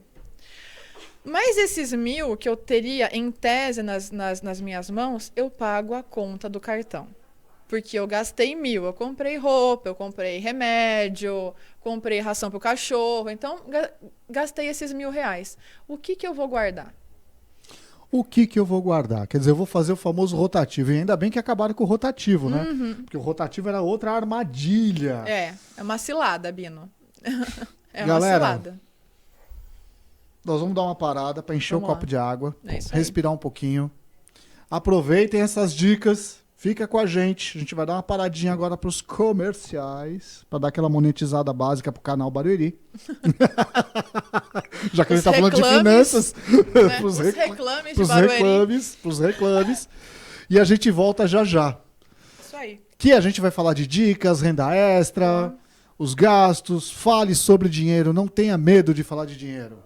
Mas esses 1.000 que eu teria em tese nas minhas mãos, eu pago a conta do cartão. Porque eu gastei 1.000, eu comprei roupa, eu comprei remédio, comprei ração pro cachorro, então gastei esses R$1.000. O que eu vou guardar? O que eu vou guardar? Quer dizer, eu vou fazer o famoso rotativo. E ainda bem que acabaram com o rotativo, né? Porque o rotativo era outra armadilha. É uma cilada, Bino. É Galera, uma cilada. Nós vamos dar uma parada para encher Vamos o copo lá. de água, É isso aí. respirar um pouquinho. Aproveitem essas dicas. Fica com a gente. A gente vai dar uma paradinha agora para os comerciais, para dar aquela monetizada básica pro canal Barueri. Já que a gente tá falando de finanças, Né? pros Os reclames de pros reclames. E a gente volta já já. Isso aí. Que a gente vai falar de dicas, renda extra, os gastos. Fale sobre dinheiro, não tenha medo de falar de dinheiro.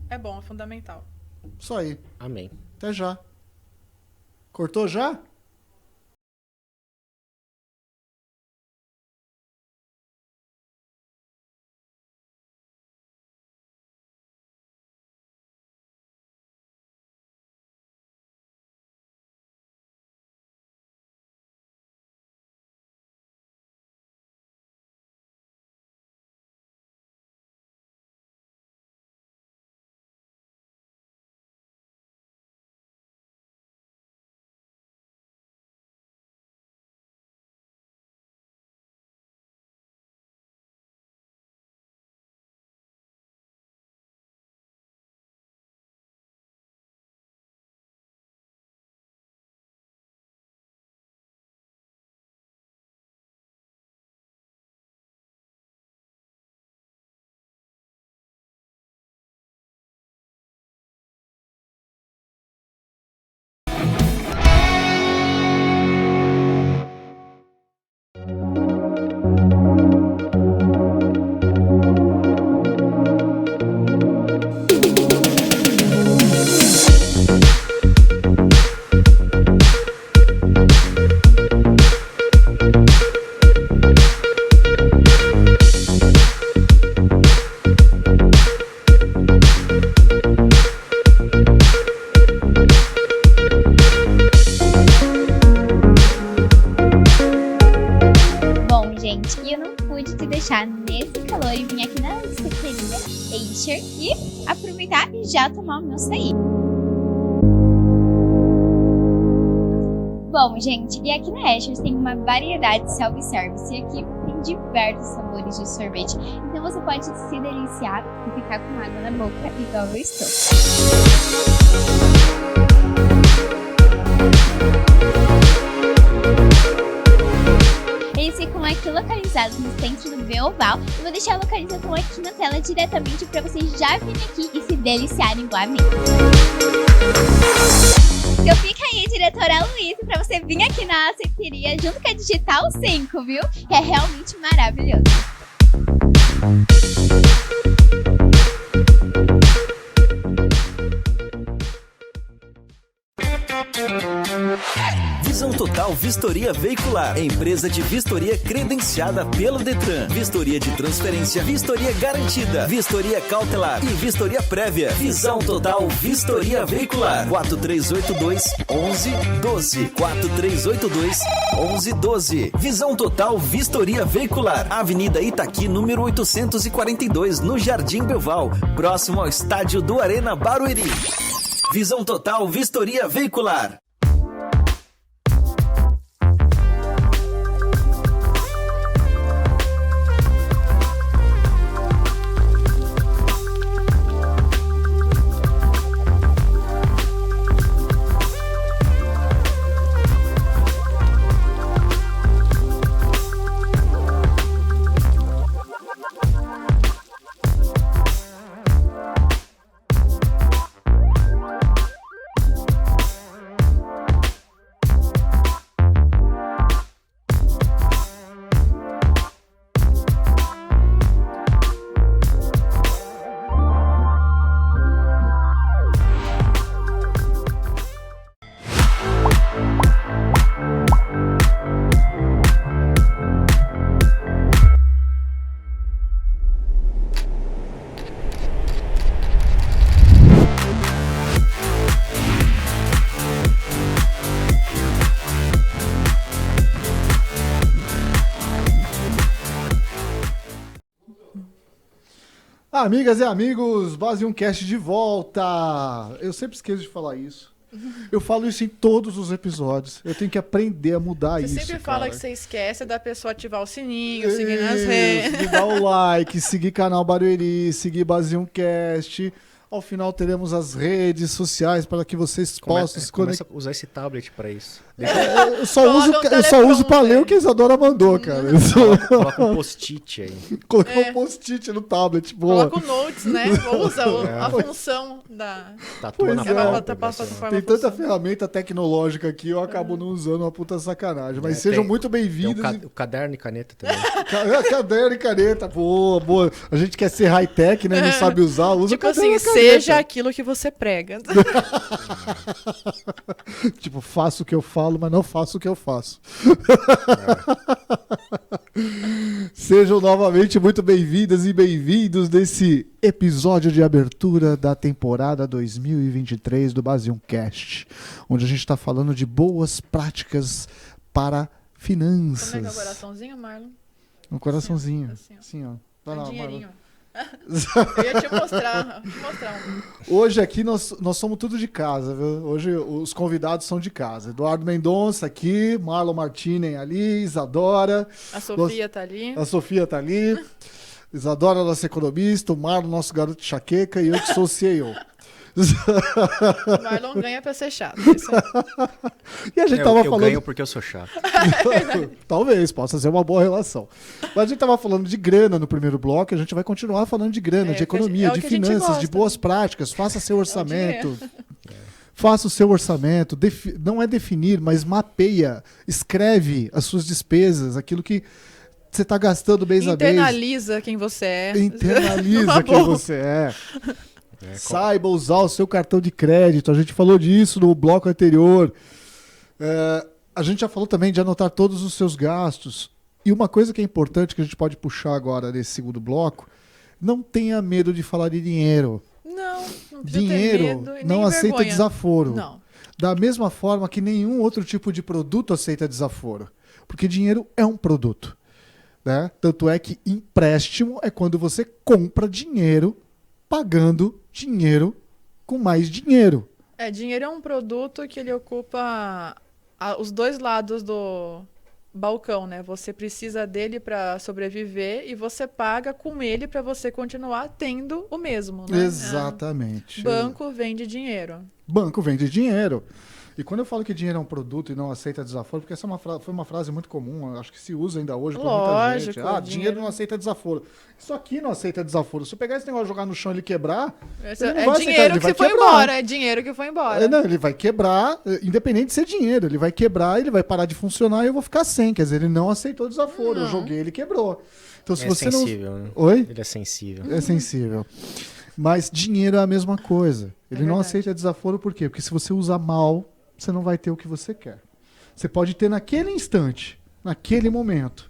É bom, é fundamental. Isso aí. Amém. Até já. Cortou já? Nesse calor e vim aqui na cafeteria Acer e aproveitar e já tomar o meu açaí. Bom, gente, e aqui na Acer tem uma variedade de self-service e aqui tem diversos sabores de sorvete. Então você pode se deliciar e ficar com água na boca igual eu estou. Eles ficam aqui localizados no centro do Beoval. Eu vou deixar a localização aqui na tela diretamente para vocês já virem aqui e se deliciarem igual a mim. Então fica aí, diretora Luísa, para você vir aqui na cafeteria junto com a Digital 5, viu? Que é realmente maravilhoso. Visão Total Vistoria Veicular, empresa de vistoria credenciada pelo Detran, vistoria de transferência, vistoria garantida, vistoria cautelar e vistoria prévia. Visão Total Vistoria Veicular, 4382-1112, 4382-1112. Visão Total Vistoria Veicular, Avenida Itaqui, número 842, no Jardim Belval, próximo ao estádio do Arena Barueri. Visão Total Vistoria Veicular. Amigas e amigos, Base 1 Cast de volta. Eu sempre esqueço de falar isso. Eu falo isso em todos os episódios. Eu tenho que aprender a mudar isso. Você sempre fala cara. que você esquece da pessoa ativar o sininho, seguir nas redes. De dar o like, seguir canal Barueri, seguir Base 1 Cast. Ao final teremos as redes sociais para que vocês possam se Começa conectar. a usar esse tablet pra isso. Eu só uso pra ler o que a Isadora mandou, cara. Coloca um post-it aí. Colocar um post-it no tablet. Boa. Coloca o Notes, né? Usa a função da... Tatua na Pois é. pálpebra, plataforma. Tem tanta ferramenta tecnológica aqui, eu acabo não usando, uma puta sacanagem. Mas É, sejam tem- muito Tem bem-vindos. o caderno e caneta também. Caderno e caneta, boa, boa. A gente quer ser high-tech, né? Não sabe usar, usa Tipo caderno assim, e caneta. seja aquilo que você prega. Tipo, faço o que eu falo, mas não faço o que eu faço. Sejam novamente muito bem-vindas e bem-vindos nesse episódio de abertura da temporada 2023 do Base 1 Cast, onde a gente está falando de boas práticas para finanças. Como é que é o coraçãozinho, Marlon? Um coraçãozinho. Assim, ó. Assim, ó. Vai Um lá, dinheirinho. Marlon. Eu ia te mostrar Hoje aqui nós somos tudo de casa, viu? Hoje os convidados são de casa. Eduardo Mendonça aqui, Marlon Martinen ali, Isadora. A Sofia tá ali. A Sofia tá ali. Isadora, nossa economista, o Marlon, nosso garoto de chaqueca, e eu que sou o CEO. O Marlon ganha pra ser chato. Isso aí. E a gente Eu tava falando. ganho porque eu sou chato. Talvez, possa ser uma boa relação. Mas a gente tava falando de grana no primeiro bloco, e a gente vai continuar falando de grana, de economia, é o de que a gente finanças, gosta. de boas práticas. Faça seu orçamento. dinheiro. Faça o seu orçamento. Não é definir, mas mapeia. Escreve as suas despesas, aquilo que você está gastando mês a mês. Internaliza quem você é. Internaliza Numa quem boa. você é. Saiba usar o seu cartão de crédito. A gente falou disso no bloco anterior. A gente já falou também de anotar todos os seus gastos. E uma coisa que é importante que a gente pode puxar agora nesse segundo bloco, não tenha medo de falar de dinheiro. Não precisa Dinheiro ter medo e não nem aceita vergonha. desaforo. Não. Da mesma forma que nenhum outro tipo de produto aceita desaforo. Porque dinheiro é um produto. Né? Tanto é que empréstimo é quando você compra dinheiro pagando dinheiro com mais dinheiro. Dinheiro é um produto que ele ocupa os dois lados do balcão, né? Você precisa dele para sobreviver e você paga com ele para você continuar tendo o mesmo, né? Exatamente. Banco vende dinheiro. Banco vende dinheiro. E quando eu falo que dinheiro é um produto e não aceita desaforo, porque essa foi uma frase muito comum, acho que se usa ainda hoje por muita gente. Lógico, Dinheiro não aceita desaforo. Isso aqui não aceita desaforo. Se eu pegar esse negócio e jogar no chão e ele quebrar, ele não vai aceitar, Dinheiro ele que vai se foi quebrar. embora. É dinheiro que foi embora. Não, ele vai quebrar, independente de ser dinheiro. Ele vai quebrar, ele vai parar de funcionar e eu vou ficar sem. Quer dizer, ele não aceitou o desaforo. Eu joguei, ele quebrou. Então, se É você sensível, né? Oi? Ele é sensível. É sensível. Mas dinheiro é a mesma coisa. Ele não verdade. aceita desaforo por quê? Porque se você usar mal, você não vai ter o que você quer. Você pode ter naquele instante, naquele momento.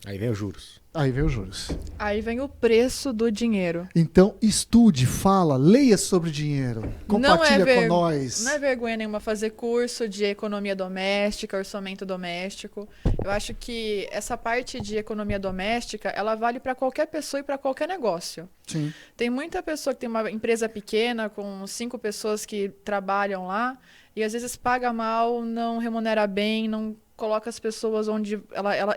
Aí vem os juros. Aí vem os juros. Aí vem o preço do dinheiro. Então, estude, fala, leia sobre dinheiro. Compartilha com nós. Não é vergonha nenhuma fazer curso de economia doméstica, orçamento doméstico. Eu acho que essa parte de economia doméstica, ela vale para qualquer pessoa e para qualquer negócio. Sim. Tem muita pessoa que tem uma empresa pequena, com 5 pessoas que trabalham lá, e às vezes paga mal, não remunera bem, não coloca as pessoas onde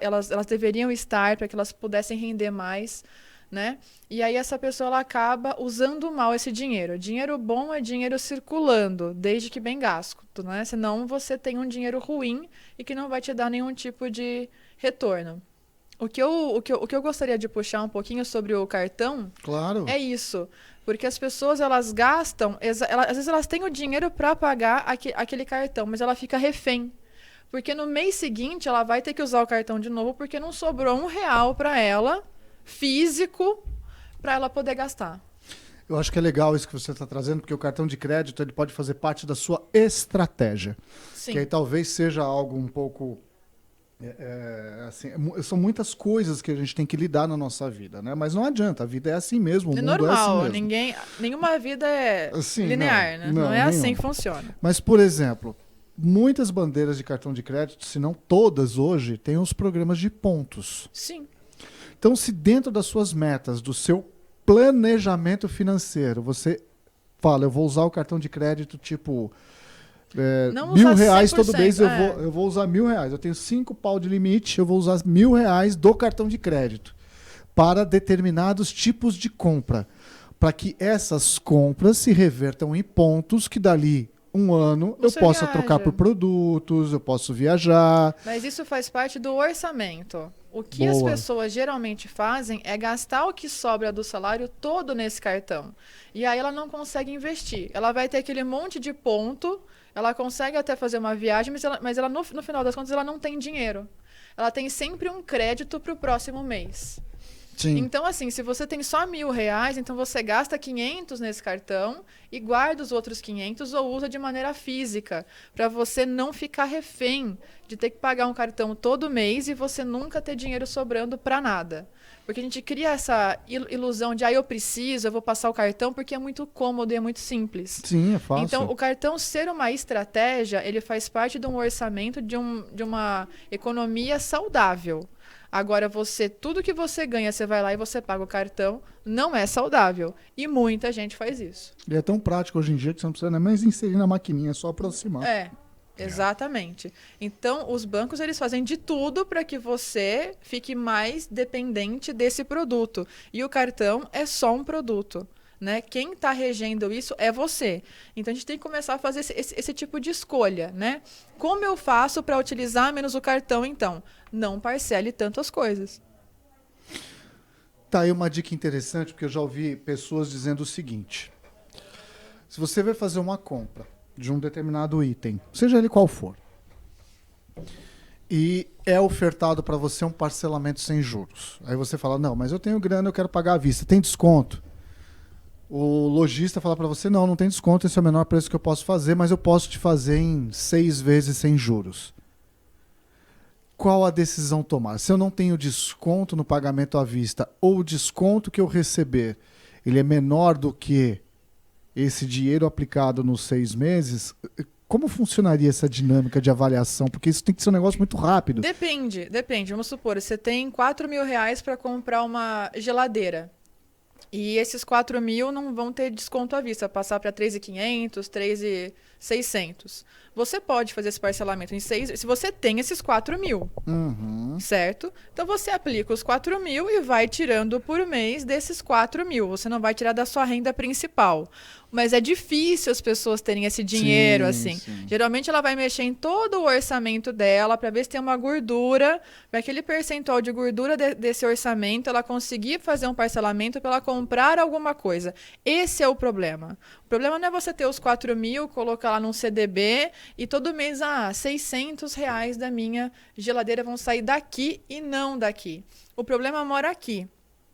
elas deveriam estar para que elas pudessem render mais, né? E aí essa pessoa ela acaba usando mal esse dinheiro. Dinheiro bom é dinheiro circulando, desde que bem gasto, né? Senão você tem um dinheiro ruim e que não vai te dar nenhum tipo de retorno. O que eu gostaria de puxar um pouquinho sobre o cartão Claro. é isso. Porque as pessoas, elas gastam, às vezes elas têm o dinheiro para pagar aquele cartão, mas ela fica refém. Porque no mês seguinte ela vai ter que usar o cartão de novo porque não sobrou R$1 para ela, físico, para ela poder gastar. Eu acho que é legal isso que você está trazendo, porque o cartão de crédito ele pode fazer parte da sua estratégia. Sim. Que aí talvez seja algo um pouco... são muitas coisas que a gente tem que lidar na nossa vida, né? Mas não adianta, a vida é assim mesmo, o É mundo normal, é assim mesmo. nenhuma vida é Assim, linear, não, né? não, Não é assim nenhuma. que funciona. Mas, por exemplo, muitas bandeiras de cartão de crédito, se não todas hoje, têm os programas de pontos. Sim. Então, se dentro das suas metas, do seu planejamento financeiro. Você fala, eu vou usar o cartão de crédito tipo Não R$ 1.000 usar todo 100%, mês, eu vou usar R$ 1.000. Eu tenho 5 pau de limite, eu vou usar R$ 1.000 do cartão de crédito para determinados tipos de compra, para que essas compras se revertam em pontos que dali um ano Você eu possa viaja. trocar por produtos, eu posso viajar. Mas isso faz parte do orçamento. O que as Boa. pessoas geralmente fazem é gastar o que sobra do salário todo nesse cartão. E aí ela não consegue investir. Ela vai ter aquele monte de ponto, ela consegue até fazer uma viagem, mas ela no final das contas ela não tem dinheiro. Ela tem sempre um crédito para o próximo mês. Sim. Então, assim, se você tem só R$ 1.000, então você gasta 500 nesse cartão e guarda os outros 500 ou usa de maneira física, para você não ficar refém de ter que pagar um cartão todo mês e você nunca ter dinheiro sobrando para nada. Porque a gente cria essa ilusão de, eu preciso, eu vou passar o cartão, porque é muito cômodo e é muito simples. Sim, é fácil. Então, o cartão ser uma estratégia, ele faz parte de um orçamento de uma economia saudável. Agora, tudo que você ganha, você vai lá e você paga o cartão, não é saudável. E muita gente faz isso. E é tão prático hoje em dia que você não precisa nem mais inserir na maquininha, é só aproximar. Exatamente. Então, os bancos, eles fazem de tudo para que você fique mais dependente desse produto. E o cartão é só um produto. Né? Quem está regendo isso é você. Então, a gente tem que começar a fazer esse tipo de escolha. Né? Como eu faço para utilizar menos o cartão, então? Não parcele tantas coisas. Tá aí uma dica interessante, porque eu já ouvi pessoas dizendo o seguinte. Se você vai fazer uma compra de um determinado item, seja ele qual for, e é ofertado para você um parcelamento sem juros. Aí você fala, não, mas eu tenho grana, eu quero pagar à vista. Tem desconto? O lojista fala para você, não tem desconto, esse é o menor preço que eu posso fazer, mas eu posso te fazer em 6 vezes sem juros. Qual a decisão tomar? Se eu não tenho desconto no pagamento à vista ou o desconto que eu receber, ele é menor do que esse dinheiro aplicado nos 6 meses, como funcionaria essa dinâmica de avaliação? Porque isso tem que ser um negócio muito rápido. Depende. Vamos supor, você tem R$ 4.000 para comprar uma geladeira. E esses 4.000 não vão ter desconto à vista, passar para 3.500, 3.600. Você pode fazer esse parcelamento em 6, se você tem esses 4.000, certo? Então você aplica os 4.000 e vai tirando por mês desses 4.000. Você não vai tirar da sua renda principal. Mas é difícil as pessoas terem esse dinheiro, assim. Sim. Geralmente ela vai mexer em todo o orçamento dela para ver se tem uma gordura, para aquele percentual de gordura desse orçamento, ela conseguir fazer um parcelamento para ela comprar alguma coisa. Esse é o problema. O problema não é você ter os 4.000, colocar lá num CDB e todo mês, R$ 600 da minha geladeira vão sair daqui e não daqui. O problema mora aqui.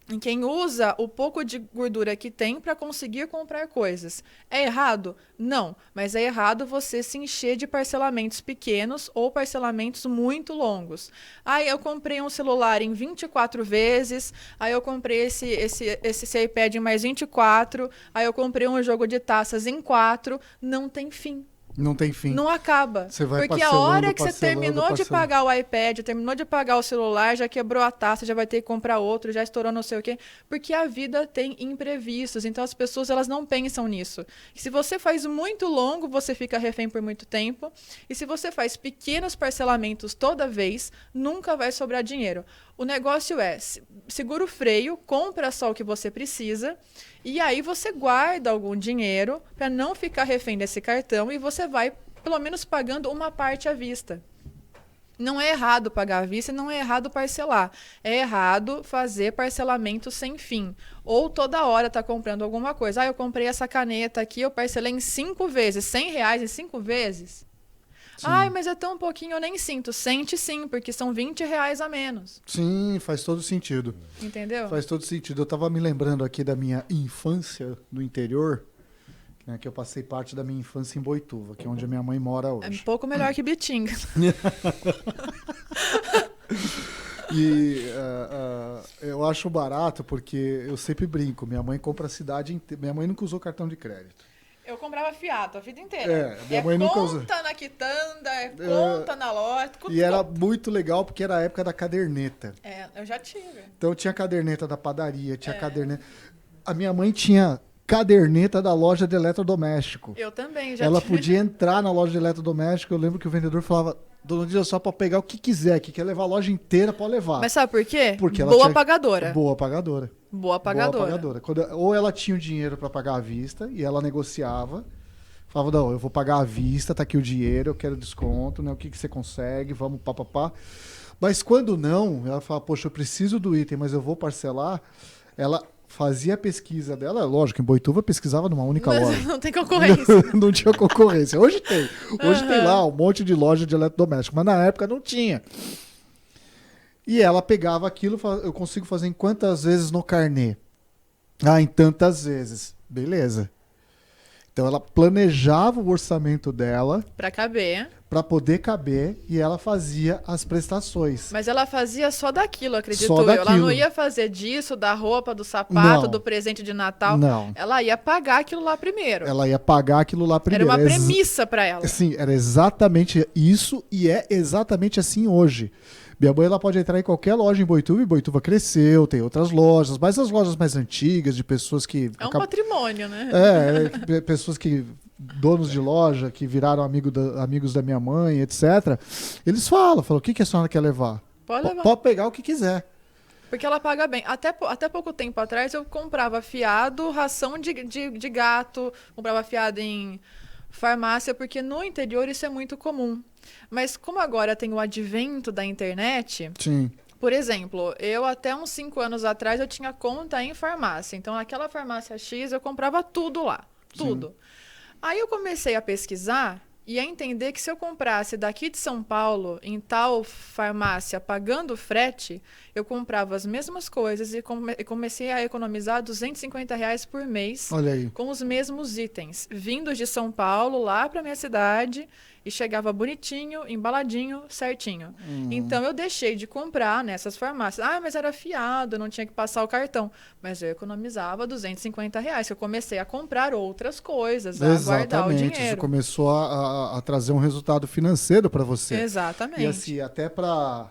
Em quem usa o pouco de gordura que tem para conseguir comprar coisas. É errado? Não, mas é errado você se encher de parcelamentos pequenos ou parcelamentos muito longos. Eu comprei um celular em 24 vezes, aí eu comprei esse iPad em mais 24, aí eu comprei um jogo de taças em 4, não tem fim. Não tem fim. Não acaba. Você vai Porque a hora que você terminou de pagar o iPad, terminou de pagar o celular, já quebrou a taça, já vai ter que comprar outro, já estourou não sei o quê. Porque a vida tem imprevistos. Então as pessoas elas não pensam nisso. Se você faz muito longo, você fica refém por muito tempo. E se você faz pequenos parcelamentos toda vez, nunca vai sobrar dinheiro. O negócio é, segura o freio, compra só o que você precisa e aí você guarda algum dinheiro para não ficar refém desse cartão e você vai, pelo menos, pagando uma parte à vista. Não é errado pagar à vista e não é errado parcelar. É errado fazer parcelamento sem fim. Ou toda hora tá comprando alguma coisa. Eu comprei essa caneta aqui, eu parcelei em 5 vezes. R$ 100 em 5 vezes. Sim. Mas é tão pouquinho, eu nem sinto. Sente sim, porque são R$ 20 a menos. Sim, faz todo sentido. Entendeu? Faz todo sentido. Eu estava me lembrando aqui da minha infância no interior, né, que eu passei parte da minha infância em Boituva, que é onde a minha mãe mora hoje. É um pouco melhor que Bitinga. E eu acho barato porque eu sempre brinco. Minha mãe compra a cidade inteira. Minha mãe nunca usou cartão de crédito. Eu comprava fiato a vida inteira. Minha mãe nunca usou. Conta na quitanda, conta na loja. E era muito legal porque era a época da caderneta. Eu já tive. Então tinha caderneta da padaria, tinha caderneta. A minha mãe tinha caderneta da loja de eletrodoméstico. Eu também, já Ela tive. podia entrar na loja de eletrodoméstico. Eu lembro que o vendedor falava, dona Odila, só para pegar o que quiser, que quer levar a loja inteira, pode levar. Mas sabe por quê? Porque ela Boa tinha- pagadora. Boa pagadora. Boa pagadora. Boa pagadora. Ou ela tinha o dinheiro para pagar à vista e ela negociava. Falava, não, eu vou pagar à vista, tá aqui o dinheiro, eu quero desconto, né? O que você consegue, vamos pá. Mas quando não, ela fala, poxa, eu preciso do item, mas eu vou parcelar. Ela fazia a pesquisa dela, lógico, em Boituva pesquisava numa única Mas loja. não tem concorrência. Não tinha concorrência. Hoje tem. Hoje tem Aham. lá um monte de loja de eletrodoméstico, mas na época não tinha. E ela pegava aquilo, eu consigo fazer em quantas vezes no carnê? Ah, em tantas vezes. Beleza. Então ela planejava o orçamento dela Pra caber. para poder caber e ela fazia as prestações. Mas ela fazia só daquilo, acredito Só eu. Ela daquilo. não ia fazer disso, da roupa, do sapato, Não. do presente de Natal. Não. Ela ia pagar aquilo lá primeiro. Ela ia pagar aquilo lá Era primeiro. uma premissa pra ela. Sim, era exatamente isso e é exatamente assim hoje. Minha mãe ela pode entrar em qualquer loja em Boituva e Boituva cresceu, tem outras lojas, mas as lojas mais antigas de pessoas que... É um patrimônio, né? Pessoas que... donos de loja que viraram amigos da minha mãe, etc. Eles falam, o que a senhora quer levar? Pode levar. Pode pegar o que quiser. Porque ela paga bem. Até pouco tempo atrás eu comprava fiado, ração de gato, comprava fiado em farmácia, porque no interior isso é muito comum. Mas como agora tem o advento da internet, Sim. por exemplo, eu até uns 5 anos atrás eu tinha conta em farmácia. Então naquela farmácia X eu comprava tudo lá. Tudo. Aí eu comecei a pesquisar e a entender que se eu comprasse daqui de São Paulo, em tal farmácia, pagando frete, eu comprava as mesmas coisas e comecei a economizar R$250 por mês Olha aí. com os mesmos itens, vindos de São Paulo lá para minha cidade e chegava bonitinho, embaladinho, certinho. Então eu deixei de comprar nessas farmácias. Ah, mas era fiado, não tinha que passar o cartão. Mas eu economizava R$250. Eu comecei a comprar outras coisas, a guardar o Isso dinheiro. começou a trazer um resultado financeiro para você. Exatamente. E assim, até para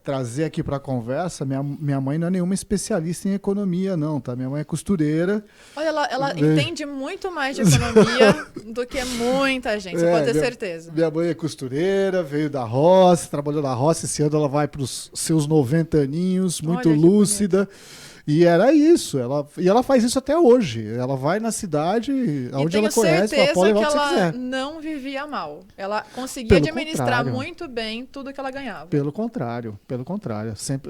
trazer aqui para a conversa, minha mãe não é nenhuma especialista em economia, não, tá? Minha mãe é costureira. Olha, ela entende muito mais de economia do que muita gente, você pode ter certeza. Minha mãe é costureira, veio da roça, trabalhou na roça, esse ano ela vai para os seus 90 aninhos, muito Olha que lúcida. E era isso, ela faz isso até hoje. Ela vai na cidade, onde ela conhece, ela pode levar o que você ela quiser. não vivia mal. Ela conseguia Pelo administrar contrário. muito bem tudo que ela ganhava. Pelo contrário.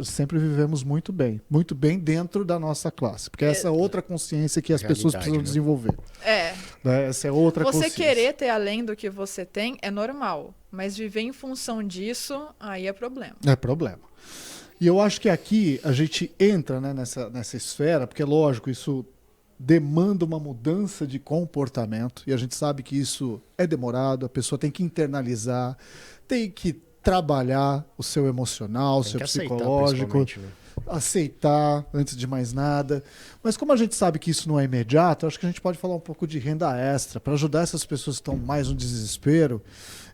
Sempre vivemos muito bem dentro da nossa classe. Porque essa é outra consciência que as pessoas Realidade, precisam né? desenvolver. É. Né? Essa é outra Você consciência. querer ter além do que você tem é normal. Mas viver em função disso, aí é problema. É problema. E eu acho que aqui a gente entra, né, nessa esfera, porque, lógico, isso demanda uma mudança de comportamento. E a gente sabe que isso é demorado, a pessoa tem que internalizar, tem que trabalhar o seu emocional, o Tem seu que aceitar, psicológico. principalmente, né? Aceitar antes de mais nada. Mas como a gente sabe que isso não é imediato, eu acho que a gente pode falar um pouco de renda extra para ajudar essas pessoas que estão mais no desespero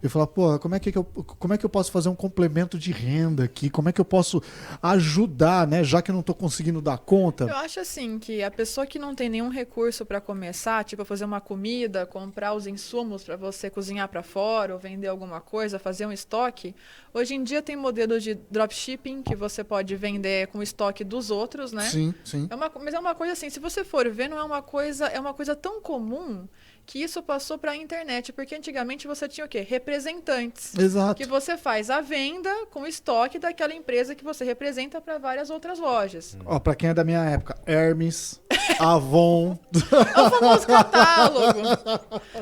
e falar, pô, como é que eu posso fazer um complemento de renda aqui? Como é que eu posso ajudar, né? Já que eu não estou conseguindo dar conta. Eu acho assim que a pessoa que não tem nenhum recurso para começar, tipo fazer uma comida, comprar os insumos para você cozinhar para fora ou vender alguma coisa, fazer um estoque, hoje em dia tem modelos de dropshipping que você pode vender com o estoque dos outros, né? Sim, sim. Mas é uma coisa assim, se você for ver, não é uma coisa tão comum que isso passou para a internet, porque antigamente você tinha o quê? Representantes. Exato. Que você faz a venda com estoque daquela empresa que você representa para várias outras lojas. Ó, pra quem é da minha época, Hermes, Avon. É o famoso catálogo.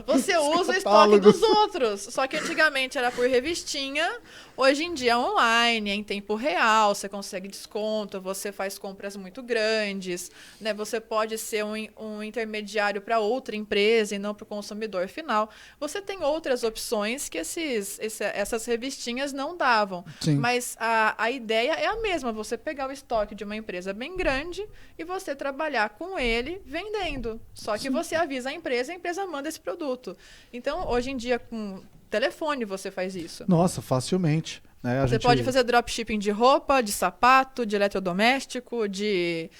Você usa o estoque Catálogo. dos outros. Só que antigamente era por revistinha, hoje em dia é online, é em tempo real, você consegue desconto, você faz compras muito grandes, né? Você pode ser um intermediário para outra empresa e não para o consumidor final. Você tem outras opções que essas revistinhas não davam. Sim. Mas a ideia é a mesma, você pegar o estoque de uma empresa bem grande e você trabalhar com ele vendendo. Só que você avisa a empresa manda esse produto. Então, hoje em dia, com telefone você faz isso. Nossa, facilmente. Né? Você pode fazer dropshipping de roupa, de sapato, de eletrodoméstico, de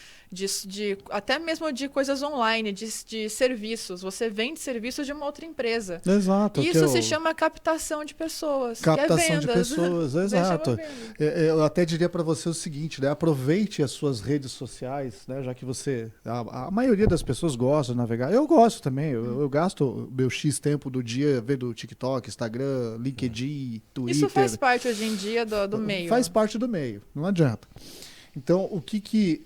até mesmo de coisas online, de serviços. Você vende serviços de uma outra empresa. Exato. Isso se chama captação de pessoas. Captação que é de vendas. pessoas, exato. Eu até diria para você o seguinte, né? Aproveite as suas redes sociais, né? Já que a maioria das pessoas gosta de navegar. Eu gosto também. Eu gasto meu X tempo do dia vendo TikTok, Instagram, LinkedIn, Twitter. Isso faz parte hoje em dia do meio. Faz parte do meio, não adianta. Então, o que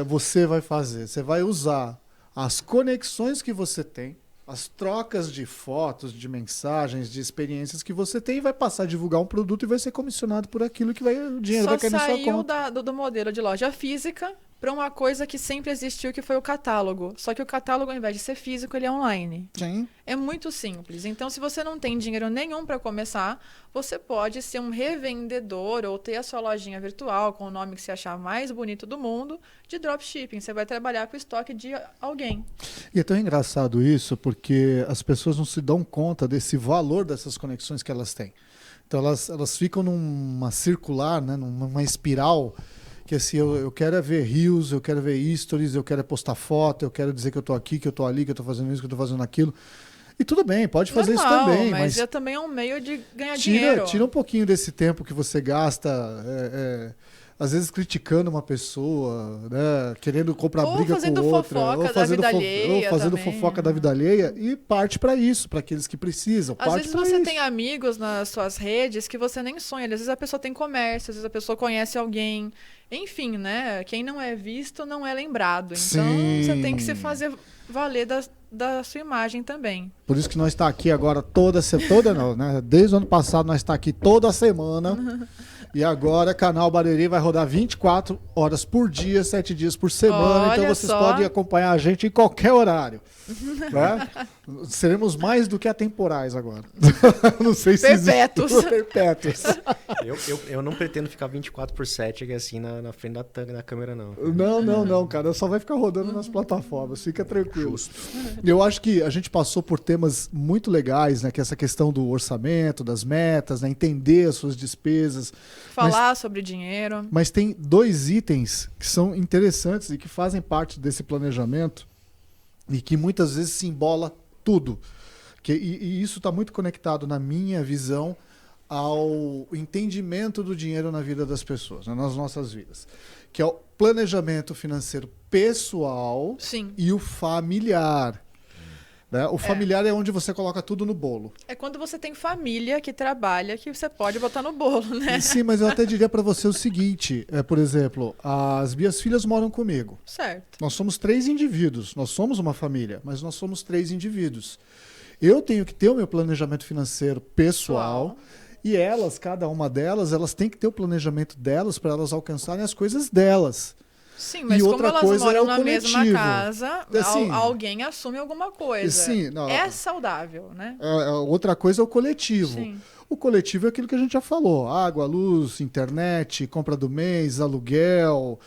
você vai fazer? Você vai usar as conexões que você tem, as trocas de fotos, de mensagens, de experiências que você tem e vai passar a divulgar um produto e vai ser comissionado por aquilo que o dinheiro vai cair na sua conta. Só saiu do modelo de loja física para uma coisa que sempre existiu, que foi o catálogo. Só que o catálogo, ao invés de ser físico, ele é online. Sim. É muito simples. Então, se você não tem dinheiro nenhum para começar, você pode ser um revendedor ou ter a sua lojinha virtual com o nome que você achar mais bonito do mundo de dropshipping. Você vai trabalhar com o estoque de alguém. E é tão engraçado isso porque as pessoas não se dão conta desse valor dessas conexões que elas têm. Então, elas ficam numa circular, né, numa espiral. Que assim, eu quero ver reels, eu quero ver stories, eu quero postar foto, eu quero dizer que eu tô aqui, que eu tô ali, que eu tô fazendo isso, que eu tô fazendo aquilo. E tudo bem, pode fazer isso também. Mas também é um meio de ganhar dinheiro. dinheiro. Tira um pouquinho desse tempo que você gasta, às vezes criticando uma pessoa, né, querendo comprar briga com outra. Ou fazendo fofoca da vida alheia e parte para isso, para aqueles que precisam. Às vezes você tem amigos nas suas redes que você nem sonha. Às vezes a pessoa tem comércio, às vezes a pessoa conhece alguém. Enfim, né? Quem não é visto não é lembrado. Então, você tem que se fazer valer da sua imagem também. Por isso que nós está aqui agora né? Desde o ano passado nós está aqui toda semana. E agora Canal Barueri vai rodar 24 horas por dia, 7 dias por semana. Então vocês podem acompanhar a gente em qualquer horário. Né? Seremos mais do que atemporais agora. Não sei se perpétuos. Eu não pretendo ficar 24/7 aqui assim na frente da câmera, não. Não, cara. Só vai ficar rodando nas plataformas. Fica tranquilo. Justo. Eu acho que a gente passou por temas muito legais, né? Que é essa questão do orçamento, das metas, né? Entender as suas despesas. Falar sobre dinheiro. Mas tem 2 itens que são interessantes e que fazem parte desse planejamento e que muitas vezes se embola tudo. E isso está muito conectado, na minha visão, ao entendimento do dinheiro na vida das pessoas, né, nas nossas vidas. Que é o planejamento financeiro pessoal. Sim. E o familiar. Né? O familiar é onde você coloca tudo no bolo. É quando você tem família que trabalha que você pode botar no bolo, né? Sim, mas eu até diria para você o seguinte, por exemplo, as minhas filhas moram comigo. Certo. Nós somos 3 indivíduos, nós somos uma família, mas nós somos 3 indivíduos. Eu tenho que ter o meu planejamento financeiro pessoal e cada uma delas, elas têm que ter o planejamento delas para elas alcançarem as coisas delas. Sim, mas como elas moram na mesma casa, assim, alguém assume alguma coisa. Sim, é saudável, né? Outra coisa é o coletivo. Sim. O coletivo é aquilo que a gente já falou. Água, luz, internet, compra do mês, aluguel,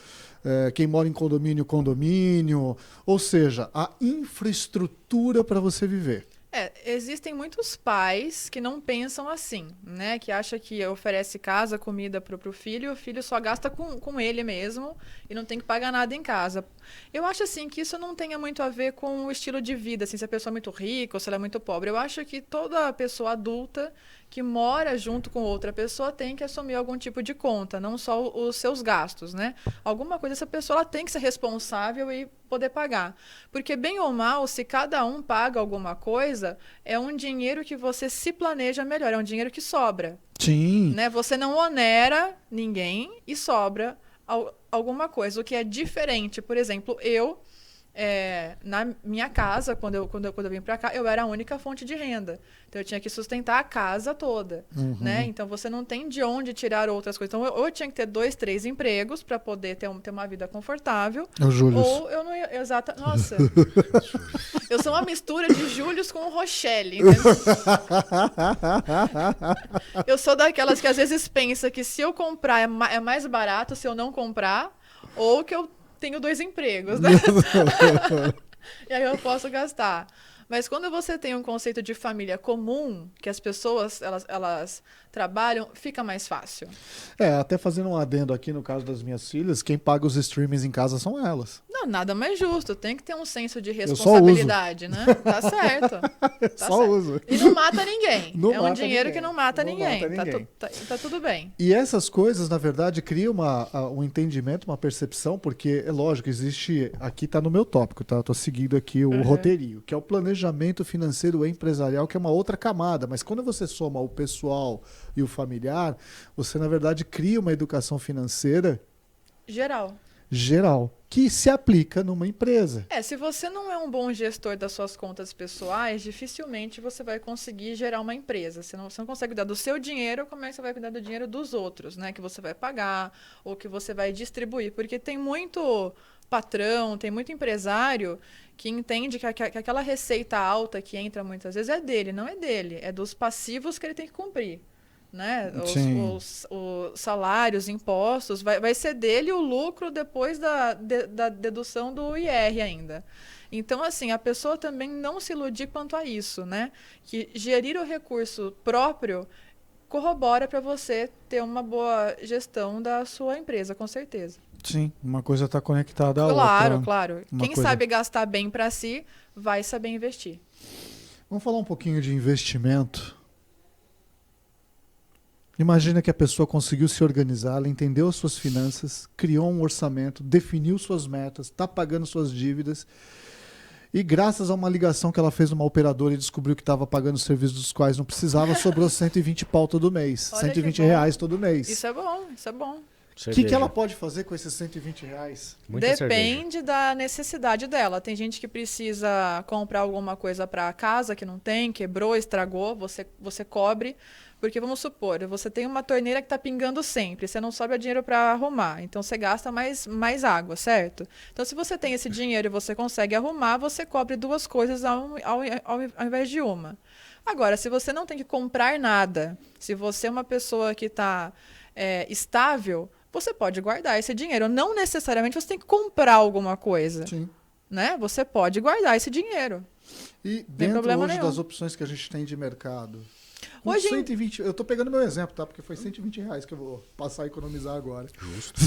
quem mora em condomínio. Ou seja, a infraestrutura para você viver. Existem muitos pais que não pensam assim, né? Que acham que oferece casa, comida pro filho e o filho só gasta com ele mesmo e não tem que pagar nada em casa. Eu acho, assim, que isso não tenha muito a ver com o estilo de vida, assim, se a pessoa é muito rica ou se ela é muito pobre. Eu acho que toda pessoa adulta que mora junto com outra pessoa tem que assumir algum tipo de conta, não só os seus gastos, né? Alguma coisa essa pessoa ela tem que ser responsável e poder pagar. Porque, bem ou mal, se cada um paga alguma coisa, é um dinheiro que você se planeja melhor, é um dinheiro que sobra. Sim. Né? Você não onera ninguém e sobra alguma coisa, o que é diferente. Por exemplo, na minha casa, quando eu vim para cá, eu era a única fonte de renda. Então, eu tinha que sustentar a casa toda, né? Então, você não tem de onde tirar outras coisas. Então, eu tinha que ter 2, 3 empregos para poder ter uma vida confortável. O Július. Ou eu não ia... Nossa. Eu sou uma mistura de Július com o Rochelle. Entendeu? Eu sou daquelas que às vezes pensa que se eu comprar é mais barato se eu não comprar, ou que eu tenho 2 empregos, né? E aí eu posso gastar. Mas quando você tem um conceito de família comum, que as pessoas elas trabalham, fica mais fácil. Até fazendo um adendo aqui no caso das minhas filhas, quem paga os streamings em casa são elas. Não, nada mais justo. Tem que ter um senso de só uso. responsabilidade, né? Tá certo. Tá Só certo. uso. E não mata ninguém. Não é um mata dinheiro ninguém. que não mata Não ninguém. mata ninguém. Tá tudo bem. E essas coisas, na verdade, criam um entendimento, uma percepção, porque é lógico, existe. Aqui está no meu tópico, tá? Eu tô seguindo aqui o roteirinho, que é o planejamento financeiro empresarial, que é uma outra camada. Mas quando você soma o pessoal e o familiar, você, na verdade, cria uma educação financeira geral, que se aplica numa empresa. Se você não é um bom gestor das suas contas pessoais, dificilmente você vai conseguir gerar uma empresa. Você não consegue cuidar do seu dinheiro, como é que você vai cuidar do dinheiro dos outros, né? Que você vai pagar ou que você vai distribuir. Porque tem muito patrão, tem muito empresário que entende que aquela receita alta que entra muitas vezes é dele, não é dele. É dos passivos que ele tem que cumprir. Né? Os salários, impostos, vai ser dele o lucro depois da dedução do IR ainda. Então, assim, a pessoa também não se iludir quanto a isso, né? Que gerir o recurso próprio corrobora para você ter uma boa gestão da sua empresa, com certeza. Sim, uma coisa está conectada à outra. Claro. Quem sabe gastar bem para si, vai saber investir. Vamos falar um pouquinho de investimento. Imagina que a pessoa conseguiu se organizar, ela entendeu as suas finanças, criou um orçamento, definiu suas metas, está pagando suas dívidas e graças a uma ligação que ela fez numa operadora e descobriu que estava pagando serviços dos quais não precisava, sobrou 120 pau todo mês, Olha 120 reais todo mês. Isso é bom. O que ela pode fazer com esses 120 reais? Depende da necessidade dela. Tem gente que precisa comprar alguma coisa para casa que não tem, quebrou, estragou, você cobre. Porque vamos supor, você tem uma torneira que está pingando sempre, você não sobra dinheiro para arrumar, então você gasta mais água, certo? Então se você tem esse dinheiro e você consegue arrumar, você cobre duas coisas ao invés de uma. Agora, se você não tem que comprar nada, se você é uma pessoa que está estável, você pode guardar esse dinheiro. Não necessariamente você tem que comprar alguma coisa. Sim. Né? Você pode guardar esse dinheiro. E dentro hoje das opções que a gente tem de mercado, hoje 120, eu tô pegando meu exemplo, tá? Porque foi 120 reais que eu vou passar a economizar agora. Justo.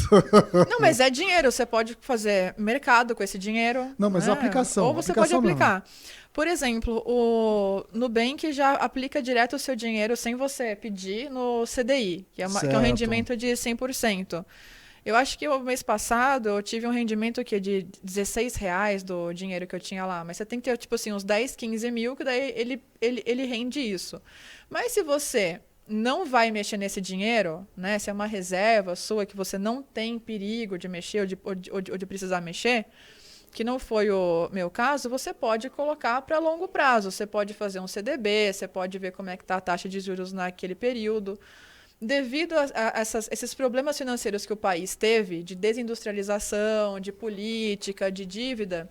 Não, mas é dinheiro. Você pode fazer mercado com esse dinheiro. Não, mas né? a aplicação. Ou você pode aplicar. Por exemplo, o Nubank já aplica direto o seu dinheiro sem você pedir no CDI, que é um rendimento de 100%. Eu acho que o mês passado eu tive um rendimento de R$16 do dinheiro que eu tinha lá. Mas você tem que ter, tipo assim, uns 10, 15 mil, que daí ele rende isso. Mas se você não vai mexer nesse dinheiro, né? Se é uma reserva sua que você não tem perigo de mexer ou de precisar mexer, que não foi o meu caso, você pode colocar para longo prazo. Você pode fazer um CDB, você pode ver como é que está a taxa de juros naquele período. Devido a esses problemas financeiros que o país teve, de desindustrialização, de política, de dívida,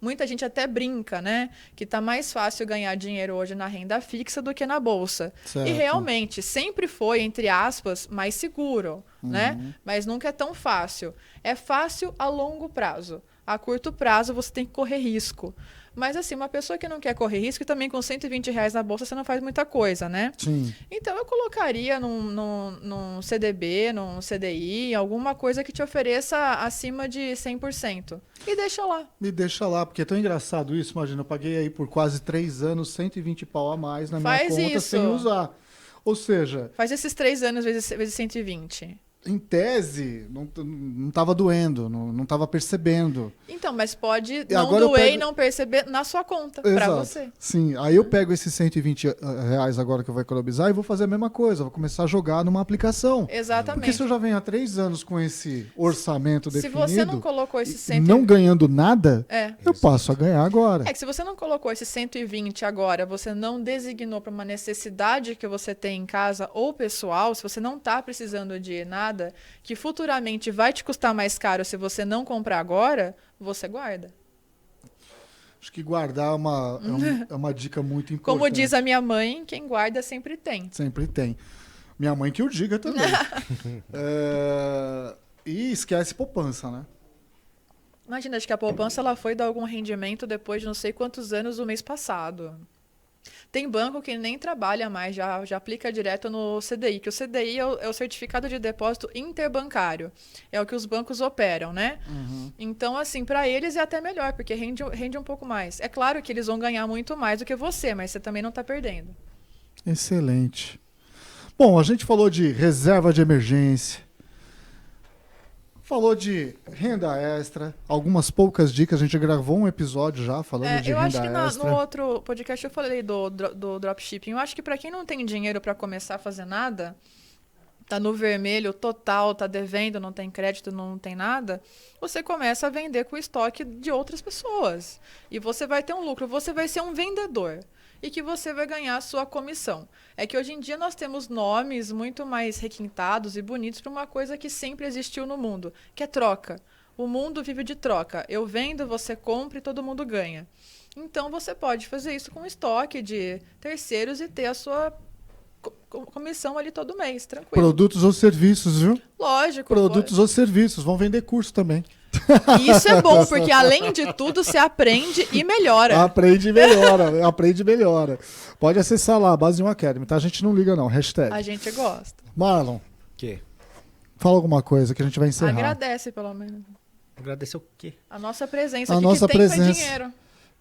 muita gente até brinca, né? Que está mais fácil ganhar dinheiro hoje na renda fixa do que na bolsa. Certo. E realmente, sempre foi, entre aspas, mais seguro, né? Mas nunca é tão fácil. É fácil a longo prazo. A curto prazo, você tem que correr risco. Mas, assim, uma pessoa que não quer correr risco, e também com R$120 na bolsa, você não faz muita coisa, né? Sim. Então, eu colocaria num CDB, num CDI, alguma coisa que te ofereça acima de 100%. E deixa lá. Me deixa lá, porque é tão engraçado isso. Imagina, eu paguei aí por quase 3 anos 120 pau a mais na minha conta isso. sem usar. Ou seja... Faz esses 3 anos vezes 120. Em tese, não estava doendo, não estava percebendo. Então, mas pode E não agora eu doer pego- e não perceber na sua conta, para Exato. você. Sim, aí eu pego esses 120 reais agora que eu vou economizar e vou fazer a mesma coisa, vou começar a jogar numa aplicação. Porque Exatamente. se eu já venho há 3 anos com esse orçamento Se definido, você não colocou esse e 120... não ganhando nada, É. eu passo a ganhar agora. É que se você não colocou esse 120 agora, você não designou para uma necessidade que você tem em casa ou pessoal, se você não está precisando de nada, que futuramente vai te custar mais caro se você não comprar agora, você guarda. Acho que guardar é uma dica muito importante. Como diz a minha mãe, quem guarda sempre tem. Sempre tem. Minha mãe que o diga também. E esquece poupança, né? Imagina, acho que a poupança ela foi dar algum rendimento depois de não sei quantos anos o mês passado. Tem banco que nem trabalha mais, já aplica direto no CDI, que o CDI é o Certificado de Depósito Interbancário. É o que os bancos operam, né? Então, assim, para eles é até melhor, porque rende um pouco mais. É claro que eles vão ganhar muito mais do que você, mas você também não está perdendo. Excelente. Bom, a gente falou de reserva de emergência, falou de renda extra, algumas poucas dicas. A gente gravou um episódio já falando de eu renda acho que extra. no outro podcast eu falei do dropshipping. Eu acho que para quem não tem dinheiro para começar a fazer nada, tá no vermelho total, tá devendo, não tem crédito, não tem nada, você começa a vender com o estoque de outras pessoas. E você vai ter um lucro, você vai ser um vendedor. E que você vai ganhar a sua comissão. É que hoje em dia nós temos nomes muito mais requintados e bonitos para uma coisa que sempre existiu no mundo, que é troca. O mundo vive de troca. Eu vendo, você compra e todo mundo ganha. Então você pode fazer isso com estoque de terceiros e ter a sua comissão ali todo mês, tranquilo. Produtos ou serviços, viu? Lógico. Produtos ou serviços. Vão vender curso também. Isso é bom, porque além de tudo, você aprende e melhora. Aprende e melhora. Pode acessar lá, Base 1 Academy, tá? A gente não liga não, hashtag. A gente gosta. Marlon, quê? fala alguma coisa que a gente vai encerrar. Agradece, pelo menos. Agradecer o quê? A nossa presença A aqui, nossa que tempo presença. é dinheiro.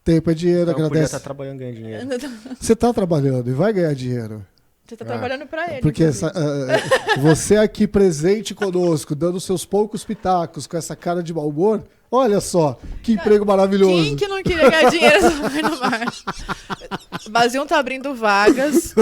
Tempo é dinheiro, Não, podia agradece. estar trabalhando ganhando dinheiro. Você tá trabalhando e vai ganhar dinheiro. Você tá trabalhando para ele. Porque inclusive. você aqui presente conosco, dando seus poucos pitacos com essa cara de mau humor, olha só, que emprego maravilhoso. Quem que não queria ganhar dinheiro no mar? Vazio tá abrindo vagas.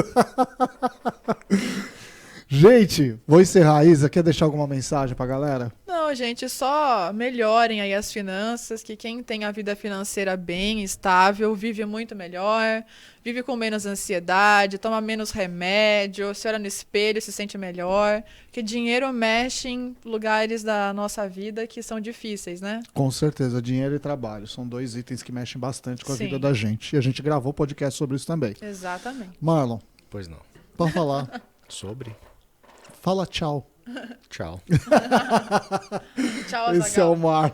Gente, vou encerrar. Isa, quer deixar alguma mensagem pra galera? Não, gente, só melhorem aí as finanças, que quem tem a vida financeira bem, estável, vive muito melhor, vive com menos ansiedade, toma menos remédio, se olha no espelho, se sente melhor, que dinheiro mexe em lugares da nossa vida que são difíceis, né? Com certeza, dinheiro e trabalho são dois itens que mexem bastante com a Sim. vida da gente. E a gente gravou podcast sobre isso também. Exatamente. Marlon, Pois não. pode falar. Sobre? Fala tchau. Tchau. Tchau, Esse é o Azaghal. Marlon.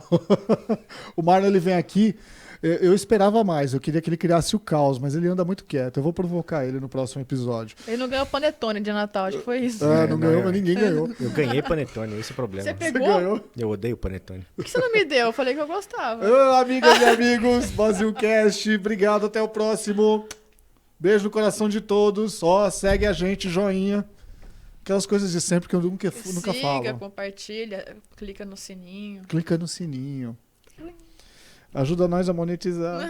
O Marlon, ele vem aqui. Eu esperava mais, eu queria que ele criasse o caos, mas ele anda muito quieto. Eu vou provocar ele no próximo episódio. Ele não ganhou panetone de Natal, acho que foi isso. Não ganhou, mas ninguém ganhou. Eu ganhei panetone, esse é o problema. Você Você pegou? ganhou. Eu odeio panetone. Por que você não me deu? Eu falei que eu gostava. Amigas e amigos, Basilcast, obrigado, até o próximo. Beijo no coração de todos. Ó, segue a gente, joinha. Aquelas coisas de sempre que eu nunca Siga, falo. compartilha, clica no sininho. Clica no sininho. Ajuda nós a monetizar.